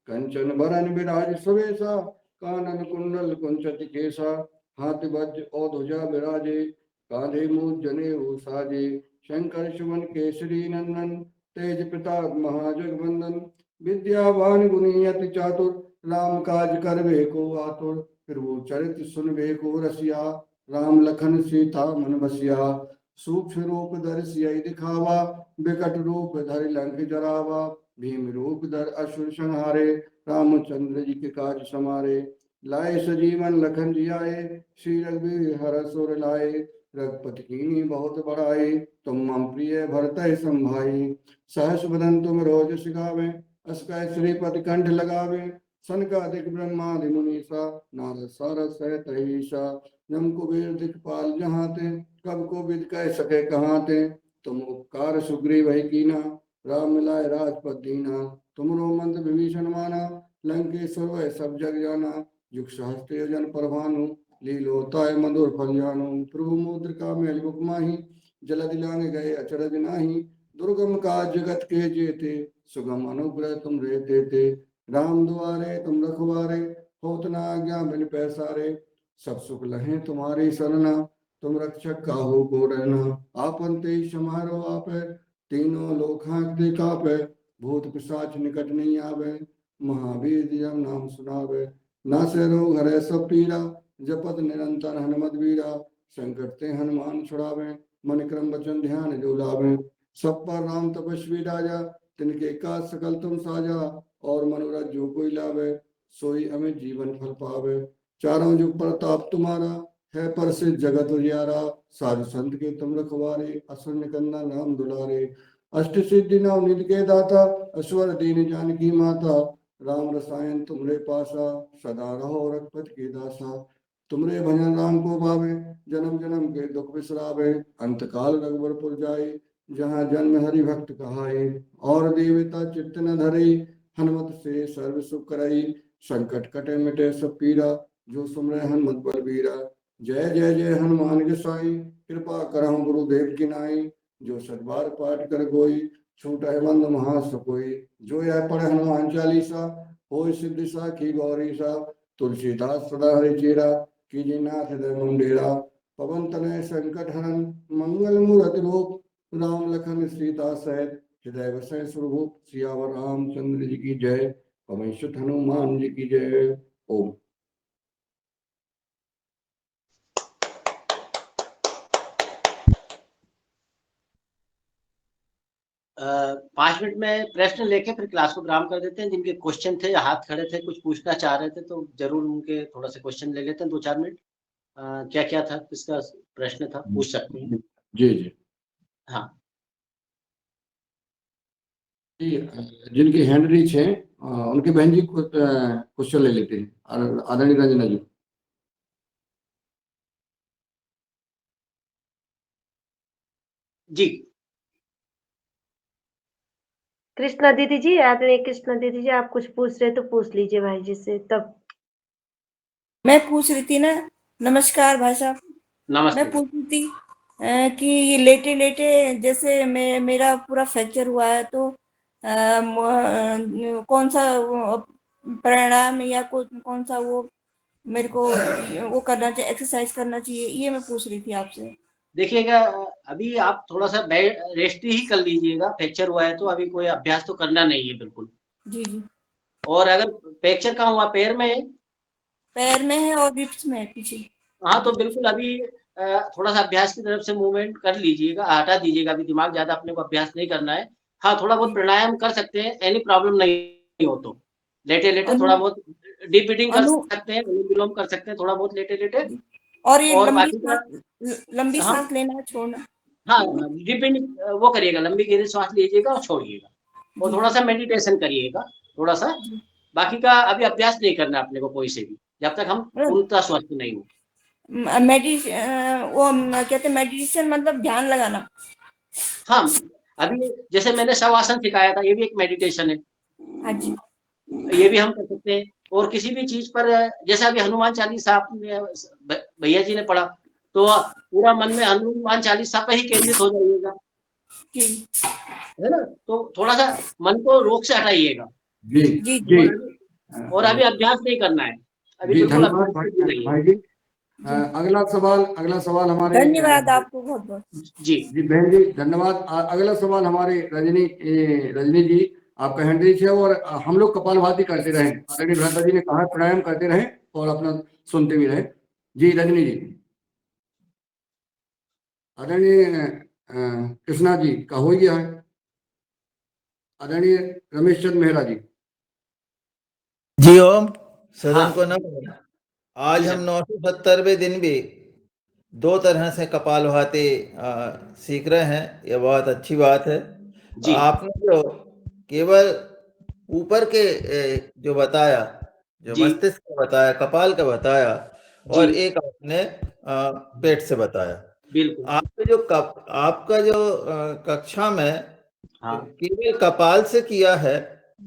[SPEAKER 6] कंचन बरन विराज सुवेशा, कानन कुंडल कुंचत केसा। हाथ वज्र और ध्वजा विराजे, कांधे मूज जनेऊ साजे। शंकर सुमन केसरी नंदन, तेज प्रताप महाजगवंदन। विद्यावान गुणी अति चातुर, राम काज करबे को आतुर। प्रभु चरित्र सुनबे को रसिया, राम लखन सीता मन बसिया। सूक्ष्म रूप धर सियहि दिखावा, विकट रूप धरि लंक जरावा। भीम रूप धर असुर संहारे, रामचंद्र जी के काज समारे। लाए सजीवन लखन जियाए, श्री रघुवीर हर सुर लाए। रघुपति कीन्ही बहुत बड़ाई, तुम मम प्रिय भरतहि संभाई। सहस बदन तुम रोज सिखावे, अस कह श्रीपति कंठ लगावे। सनकादिक ब्रह्मादि मुनीसा, नारद सारद सहित अहीसा। जम कुबेर दिखपाल जहाँ ते, कब को विद कह सके कहाँ ते। तुम उपकार सुग्रीव ही कीना, राम मिलाए राजपद दीना। तुमरो मंद विभीषण माना, लंकेश्वर वह सब जग जाना। युग सहस्त्र योजन प्रभानु, लीलोताय मधुर फल जानु। प्रभु मुद्रिका मेल मुख माही, जलधि लांघ गए अचरज नाही। दुर्गम काज जगत के जेते, सुगम अनुग्रह तुम रहते थे। राम दुआरे तुम रखवारे, होत न आज्ञा बिन पैसारे। सब सुख लहे तुम्हारी सरना, तुम रक्षक काहू को रहना। आपन तेज समारो आपै, तीनों लोक हाँकते कापै। भूत पिशाच निकट नहीं आवे, महावीर जब नाम सुनावे। नासे रोग हरै सब पीरा, जपत निरंतर हनुमत वीरा। संकट ते हनुमान छुड़ावे, मन क्रम वचन ध्यान जो लावे। सब पर राम तपस्वी राजा, तिनके काज सकल तुम साजा। और मनोरथ जो कोई लावे, सोई अमित जीवन फल पावे। चारों जुग प्रताप तुम्हारा, है प्रसिद्ध जगत उजियारा। साधु संत के तुम रखवारे, असुर निकंदन राम दुलारे। अष्ट सिद्धि नव निधि के दाता, असवर दीन जानकी माता। राम रसायन तुमरे पासा, सदा रहो रघुपति के दासा। तुमरे भजन राम को पावे, जन्म जन्म के दुख बिसरावे। अंत काल रघुबरपुर जाए, जहाँ जन्म हरि भक्त कहाए। और देवता चित्त न धरे, हनुमत से सर्व सुख करई। संकट कटे मिटे सब पीरा, जो सुमरे हनुमत बलबीरा। जय जय जय हनुमान गोसाई, कृपा करहु गुरुदेव की नाई। जो सतबार पाठ कर कोई, छूटा है बंद महासुकोई। जो यह पढ़े हनुमान चालीसा, होय सिद्धि साखी गौरी सा। तुलसीदास सदा हरि चेरा, कीजे नाथ हृदय मंडेरा। पवन तनय संकट हरन, मंगल मूर्ति रूप। राम लखन सीता सहित, हृदय बसै सुरभूप। सियावर रामचंद्र जी की जय, पवन सुत हनुमान जी की जय। ओम।
[SPEAKER 4] पाँच मिनट में प्रश्न लेके फिर क्लास को विराम कर देते हैं। जिनके क्वेश्चन थे, हाथ खड़े थे, कुछ पूछना चाह रहे थे, तो जरूर उनके थोड़ा सा क्वेश्चन ले लेते हैं 2-4 मिनट। क्या क्या था, किसका प्रश्न था, पूछ सकते हैं।
[SPEAKER 6] जी जी
[SPEAKER 4] हाँ
[SPEAKER 6] जी, जिनकी हैंड रीच है उनके बहन जी क्वेश्चन ले लेते हैं। आदरणीय रंजना जी।
[SPEAKER 4] जी
[SPEAKER 8] कृष्णा दीदी जी, आदरणीय कृष्णा दीदी जी, आप कुछ पूछ रहे तो पूछ लीजिए भाई जी से। तब
[SPEAKER 9] मैं पूछ रही थी ना, नमस्कार भाई साहब।
[SPEAKER 4] नमस्ते।
[SPEAKER 9] मैं पूछ रही थी कि ये लेटे लेटे जैसे मेरा पूरा फ्रैक्चर हुआ है, तो कौन सा प्राणायाम या कौन सा वो मेरे को वो करना चाहिए, एक्सरसाइज करना चाहिए, ये मैं पूछ रही थी आपसे।
[SPEAKER 4] देखिएगा, अभी आप थोड़ा सा रेस्ट ही कर लीजिएगा। फ्रैक्चर हुआ है तो अभी कोई अभ्यास तो करना नहीं है बिल्कुल।
[SPEAKER 9] जी जी।
[SPEAKER 4] और अगर फ्रैक्चर कहाँ हुआ, पैर में है?
[SPEAKER 9] पैर में है और रिब्स में है पीछे।
[SPEAKER 4] हाँ तो बिल्कुल अभी थोड़ा सा अभ्यास की तरफ से मूवमेंट कर लीजिएगा, हटा दीजिएगा। अभी दिमाग ज्यादा अपने को अभ्यास नहीं करना है। हाँ थोड़ा बहुत प्राणायाम कर सकते हैं, एनी प्रॉब्लम नहीं हो तो। लेटे लेटे थोड़ा बहुत डीप ब्रीथिंग कर सकते हैं, अनुलोम विलोम कर सकते हैं थोड़ा बहुत लेटे लेटे।
[SPEAKER 9] और ये लंबी
[SPEAKER 4] हाँ,
[SPEAKER 9] सांस लेना छोड़ना।
[SPEAKER 4] हाँ डीप ब्रीथिंग वो करिएगा, लंबी गहरी सांस लीजिएगा और छोड़िएगा। और थोड़ा सा मेडिटेशन करिएगा थोड़ा सा। बाकी का अभी अभ्यास नहीं करना अपने को कोई से भी, जब तक हम पूर्णतः स्वस्थ नहीं हो।
[SPEAKER 9] वो कहते हैं मेडिटेशन मतलब ध्यान लगाना।
[SPEAKER 4] हाँ अभी जैसे मैंने शवासन सिखाया था, ये भी एक मेडिटेशन है।
[SPEAKER 9] हाँ जी।
[SPEAKER 4] ये भी हम कर सकते हैं। और किसी भी चीज पर, जैसे अभी हनुमान चालीसा आपने भैया जी ने पढ़ा, तो पूरा मन में हनुमान चालीसा पे ही केंद्रित हो जाइएगा, है ना। तो थोड़ा सा मन को रोक से हटाइएगा।
[SPEAKER 6] जी जी।
[SPEAKER 4] और अभी अभ्यास नहीं करना है अभी,
[SPEAKER 6] जी
[SPEAKER 4] बिल्कुल
[SPEAKER 6] धन्यवाद भाई जी। अगला सवाल हमारे,
[SPEAKER 9] धन्यवाद आपको बहुत बहुत।
[SPEAKER 4] जी
[SPEAKER 6] जी बहन जी धन्यवाद। अगला सवाल हमारे रजनी जी, आपका हैंड रीच है। और हम लोग कपालभाति करते रहे, आदरणीय भ्राता जी ने कहा प्राणायाम करते रहे और अपना सुनते भी रहे। जी रजनी जी। आदरणीय कृष्णा जी का हो गया है। आदरणीय रमेश चंद्र मेहरा जी।
[SPEAKER 2] जी ओम। सदन को न आज
[SPEAKER 4] जी
[SPEAKER 2] हम
[SPEAKER 4] सर।
[SPEAKER 2] 970वें दिन भी 2 तरह से कपालभाति सीख रहे हैं। ये बहुत अच्छी बात है।
[SPEAKER 4] जी
[SPEAKER 2] आपने जो केवल ऊपर के जो बताया, जो
[SPEAKER 4] जी
[SPEAKER 2] मस्तिष्क का बताया, कपाल का बताया, और
[SPEAKER 4] जी
[SPEAKER 2] एक आपने पेट से बताया।
[SPEAKER 4] बिल्कुल।
[SPEAKER 2] आपका जो कक्षा में
[SPEAKER 4] हाँ
[SPEAKER 2] केवल कपाल से किया है,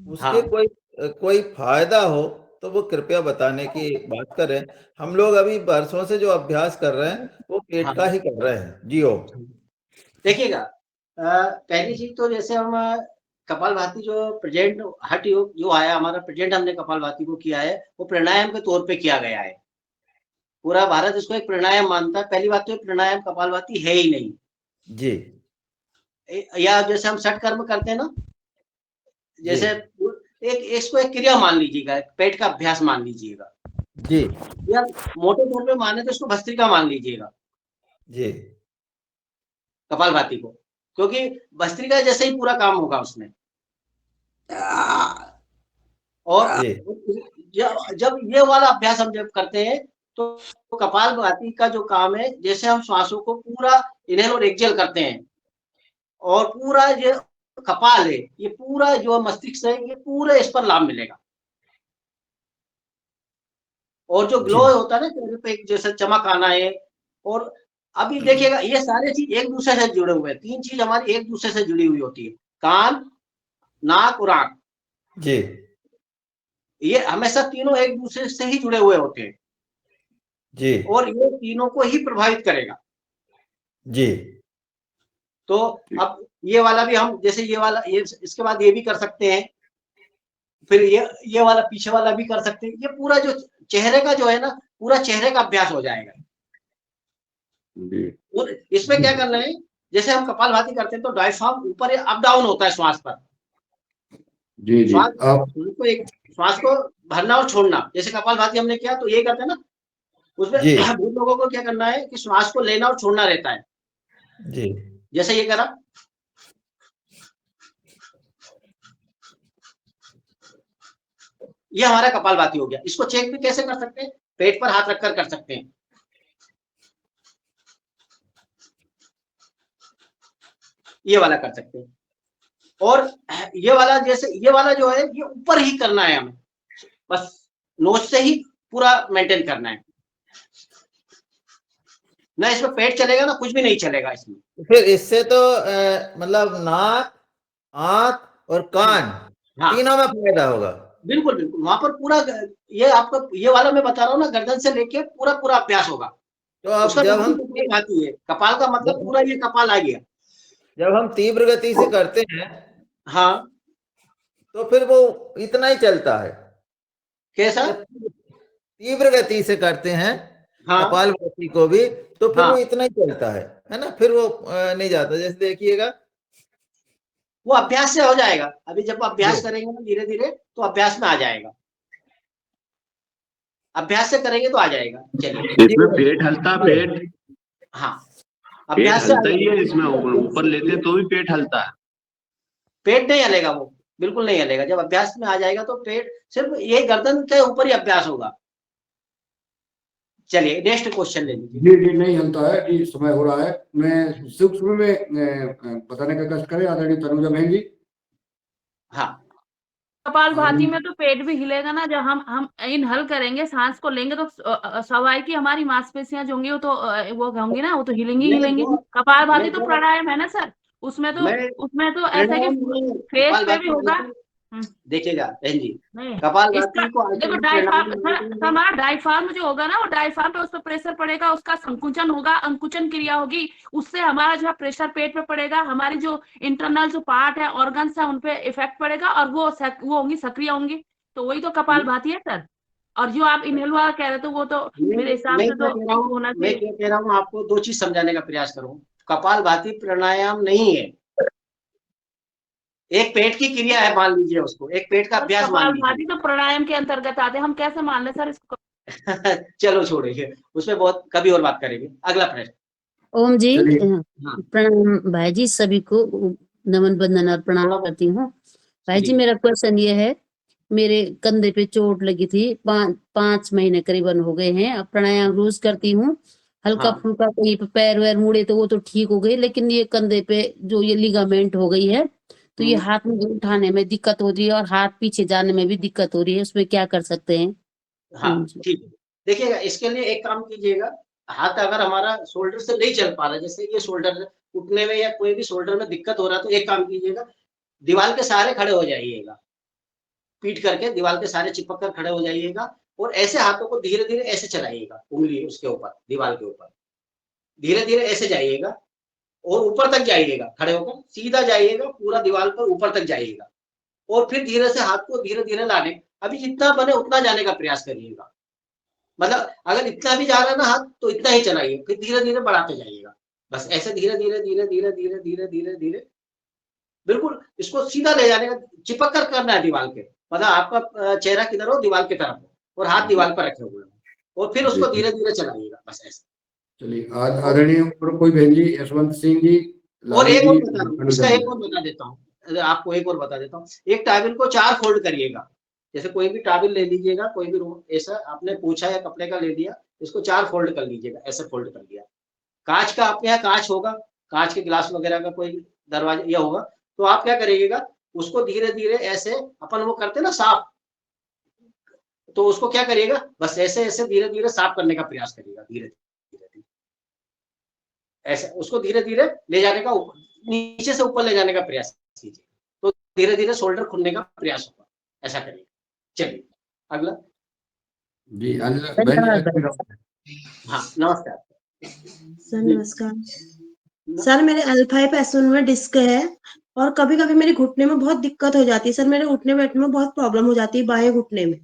[SPEAKER 2] उसके
[SPEAKER 4] हाँ
[SPEAKER 2] कोई फायदा हो तो वो कृपया बताने की बात करें। हम लोग अभी वर्षों से जो अभ्यास कर रहे हैं वो पेट
[SPEAKER 4] हाँ।
[SPEAKER 2] का ही कर रहे हैं। जी हो।
[SPEAKER 4] देखिएगा, पहली चीज तो जैसे हम कपालभाति जो प्रेजेंट हठ योग जो आया हमारा प्रेजेंट, हमने कपालभाति को किया है वो प्राणायाम के तौर पे किया गया है। पूरा भारत इसको एक प्राणायाम मानता है। पहली बात तो ये प्राणायाम कपालभाति है ही नहीं।
[SPEAKER 2] जी
[SPEAKER 4] या जैसे हम षट कर्म करते हैं ना, जैसे
[SPEAKER 2] जी
[SPEAKER 4] एक इसको एक क्रिया मान लीजिएगा, पेट का अभ्यास मान लीजिएगा,
[SPEAKER 2] जी
[SPEAKER 4] या मोटे तौर पे माने तो इसको भस्त्रिका मान लीजिएगा
[SPEAKER 2] जी
[SPEAKER 4] कपालभाति को, क्योंकि भस्त्रिका जैसे ही पूरा काम होगा उसमें। और
[SPEAKER 2] जी
[SPEAKER 4] जब ये वाला अभ्यास हम जब करते हैं तो कपालभाति का जो काम है, जैसे हम श्वासों को पूरा इनहेल और एक्सहेल करते हैं, और पूरा ये कपाल है, ये पूरा जो मस्तिष्क है, ये पूरा इस पर लाभ मिलेगा। और जो ग्लो होता है ना चेहरे पे, जैसे चमक आना है। और अभी देखिएगा, ये सारे चीज एक दूसरे से जुड़े हुए हैं। 3 चीज हमारी एक दूसरे से जुड़ी हुई होती है, कान, नाक और आंख।
[SPEAKER 2] जी
[SPEAKER 4] ये हमेशा तीनों एक दूसरे से ही जुड़े हुए होते हैं,
[SPEAKER 2] जी
[SPEAKER 4] और ये तीनों को ही प्रभावित करेगा।
[SPEAKER 2] जी
[SPEAKER 4] तो अब ये वाला भी हम, जैसे ये वाला, ये इसके बाद ये भी कर सकते हैं, फिर ये वाला पीछे वाला भी कर सकते हैं। ये पूरा जो चेहरे का जो है ना, पूरा चेहरे का अभ्यास हो जाएगा। और इसमें क्या करना है, जैसे हम कपालभाति करते हैं तो डायफ्राम ऊपर या अप डाउन होता है श्वास पर।
[SPEAKER 6] जी जी
[SPEAKER 4] श्वास को भरना और छोड़ना, जैसे कपालभाति हमने किया तो ये करते हैं ना, उसमें
[SPEAKER 2] जी
[SPEAKER 4] बहुत लोगों को क्या करना है कि श्वास को लेना और छोड़ना रहता है।
[SPEAKER 2] जी
[SPEAKER 4] जैसे ये करा, ये हमारा कपालभाति हो गया। इसको चेक भी कैसे कर सकते हैं, पेट पर हाथ रखकर कर सकते हैं। ये वाला कर सकते हैं। और ये वाला, जैसे ये वाला जो है, ये ऊपर ही करना है हमें, बस नोज से ही पूरा मेंटेन करना है ना। इसमें पेट चलेगा ना, कुछ भी नहीं चलेगा इसमें।
[SPEAKER 2] फिर इससे तो मतलब नाक, आंख और कान
[SPEAKER 4] हाँ
[SPEAKER 2] तीनों में फायदा होगा।
[SPEAKER 4] बिल्कुल बिल्कुल, वहां पर पूरा ये आपको, ये वाला मैं बता रहा हूँ ना, गर्दन से लेके पूरा पूरा अभ्यास होगा।
[SPEAKER 2] तो अब
[SPEAKER 4] उसका
[SPEAKER 2] जब हम
[SPEAKER 4] आती है, कपाल का मतलब पूरा ये कपाल आ गया।
[SPEAKER 2] जब हम तीव्र गति से करते हैं
[SPEAKER 4] हाँ,
[SPEAKER 2] तो फिर वो इतना ही चलता है।
[SPEAKER 4] कैसा?
[SPEAKER 2] तीव्र गति से करते हैं
[SPEAKER 4] हाँ
[SPEAKER 2] कपालभाति को भी, तो फिर
[SPEAKER 4] हाँ,
[SPEAKER 2] वो इतना ही चलता है ना, फिर वो नहीं जाता। जैसे देखिएगा,
[SPEAKER 4] वो अभ्यास से हो जाएगा। अभी जब अभ्यास
[SPEAKER 2] जी।
[SPEAKER 4] करेंगे ना धीरे धीरे, तो अभ्यास में आ जाएगा। अभ्यास से करेंगे तो आ जाएगा। चलिए,
[SPEAKER 3] इसमें पेट हलता, पेट
[SPEAKER 4] हाँ,
[SPEAKER 3] पेट
[SPEAKER 4] अभ्यास से
[SPEAKER 3] हलता ही है इसमें। ऊपर लेते तो भी पेट हलता है।
[SPEAKER 4] पेट नहीं हलेगा, वो बिल्कुल नहीं हलेगा। जब अभ्यास में आ जाएगा तो पेट, सिर्फ ये गर्दन के ऊपर ही अभ्यास होगा। चलिए नेक्स्ट क्वेश्चन ले लीजिए।
[SPEAKER 6] जी जी नहीं हलता है जी, समय हो रहा है। मैं सूक्ष्म में बताने का कष्ट करें आदरणीय तनुजा बहन जी।
[SPEAKER 4] हाँ,
[SPEAKER 10] कपालभाति में तो पेट भी हिलेगा ना। जब हम इनहल करेंगे, सांस को लेंगे, तो स्वाभाविक की हमारी मांसपेशियां जो होंगी वो तो वो होंगी ना, वो तो हिलेंगी हिलेंगी। कपालभाति तो प्राणायाम है ना सर, उसमें तो ऐसा है कि फेस पे भी होगा।
[SPEAKER 4] देखिएगा बहन जी,
[SPEAKER 10] नहीं,
[SPEAKER 4] कपालभाति को
[SPEAKER 10] देखो डायफ्राम, हमारा डायफ्राम जो होगा ना, वो डायफ्राम पे उस पर प्रेशर पड़ेगा, उसका संकुचन होगा, अंकुचन क्रिया होगी, उससे हमारा जो प्रेशर पेट पे पड़ेगा, हमारी जो इंटरनल जो पार्ट है, ऑर्गन्स है, उन पे इफेक्ट पड़ेगा, और वो होंगी, सक्रिय होंगी। तो वही तो कपालभाति है सर। और जो आप इनहेल वाला कह रहे थे, वो तो मेरे हिसाब से तो होना
[SPEAKER 4] मैं
[SPEAKER 10] चाहिए।
[SPEAKER 4] क्या कह रहा हूँ, आपको 2 चीज समझाने का प्रयास करूँ। कपालभाति प्राणायाम नहीं है, एक पेट की क्रिया है, मान लीजिए उसको, एक पेट का अभ्यास मान लीजिए।
[SPEAKER 10] कपालभाति तो प्राणायाम के अंतर्गत आते हैं, हम कैसे मान ले सर इसको?
[SPEAKER 4] चलो छोड़िए, उसमें बहुत कभी और बात करेंगे। अगला प्रश्न।
[SPEAKER 7] ओम जी,
[SPEAKER 4] हाँ।
[SPEAKER 7] प्रणाम भाई जी, सभी को नमन बंदन और प्रणाम करती हूँ। भाई जी, मेरा क्वेश्चन ये है मेरे कंधे पे चोट लगी थी, 5 महीने करीबन हो गए हैं। अब प्राणायाम रोज करती हूँ, हल्का
[SPEAKER 4] हाँ।
[SPEAKER 7] फुल्का कहीं पे पैर वैर मुड़े तो वो तो ठीक हो गई, लेकिन ये कंधे पे जो ये लिगामेंट हो गई है, तो ये हाथ में उठाने में दिक्कत हो रही है और हाथ पीछे जाने में भी दिक्कत हो रही है। उसमें क्या कर सकते हैं?
[SPEAKER 4] हाँ, ठीक है। देखिएगा, इसके लिए एक काम कीजिएगा, हाथ अगर हमारा शोल्डर से नहीं चल पा रहा, जैसे ये शोल्डर उठने में या कोई भी शोल्डर में दिक्कत हो रहा है, तो एक काम कीजिएगा, दीवार के सहारे खड़े हो जाइएगा, पीठ करके दीवार के सहारे चिपक कर खड़े हो जाइएगा और ऐसे हाथों को धीरे-धीरे ऐसे चलाइएगा, उंगली उसके ऊपर, दीवार के ऊपर। धीरे-धीरे ऐसे जाइएगा और ऊपर तक जाइएगा, खड़े होकर सीधा जाइएगा, पूरा दीवार पर ऊपर तक जाइएगा और फिर धीरे से हाथ को धीरे-धीरे लाने, अभी जितना बने उतना जाने का प्रयास करिएगा। मतलब अगर इतना भी जा रहा है ना हाथ, तो इतना ही चलाइए, फिर धीरे-धीरे बढ़ाते जाइएगा। बस ऐसे धीरे-धीरे, धीरे-धीरे, धीरे-धीरे, धीरे-धीरे बिल्कुल इसको सीधा ले जाने का, चिपक कर करना है दीवार के। मतलब आपका चेहरा किधर हो, दीवार की तरफ हो और हाथ दीवार पर रखे हुए हो और फिर उसको धीरे-धीरे चलाइएगा, बस ऐसे।
[SPEAKER 6] चलिए, आदरणीय और कोई बहन जी, यशवंत सिंह जी,
[SPEAKER 4] और एक
[SPEAKER 6] लालू
[SPEAKER 4] और
[SPEAKER 6] जी,
[SPEAKER 4] बता रहा हूँ,
[SPEAKER 6] अनुजा
[SPEAKER 4] इसका
[SPEAKER 6] जी।
[SPEAKER 4] एक और बता देता हूँ, आपको एक और बता देता हूँ। एक टॉवेल को 4 फोल्ड करिएगा। जैसे कोई भी टॉवेल ले लीजिएगा, कोई भी ऐसा आपने पूछा या कपड़े का ले लिया, इसको 4 फोल्ड कर लीजिएगा, ऐसे फोल्ड कर लिया। काँच का आपके यहाँ काँच होगा, काँच के ग्लास वगैरह का कोई दरवाजा या होगा, तो आप क्या करिएगा, उसको धीरे-धीरे ऐसे अपन वो करते हैं ना साफ, तो उसको क्या करिएगा, बस ऐसे-ऐसे धीरे-धीरे साफ करने का प्रयास करिएगा, धीरे-धीरे। ऐसे उसको धीरे-धीरे ले जाने का, नीचे से ऊपर ले जाने का प्रयास कीजिए, तो धीरे-धीरे शोल्डर खुलने का प्रयास होगा, ऐसा करिए। चलिए, अगला।
[SPEAKER 6] जी, अनिल बहन जी।
[SPEAKER 4] हाँ, नमस्कार।
[SPEAKER 11] सर नमस्कार। सर मेरे L5S1 में डिस्क है और कभी-कभी मेरे घुटने में बहुत दिक्कत हो जाती है। सर मेरे उठने बैठने में बहुत प्रॉब्लम हो जाती है बाएं घुटने में।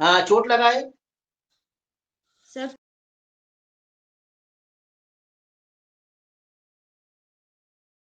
[SPEAKER 4] चोट लगा है?
[SPEAKER 11] सर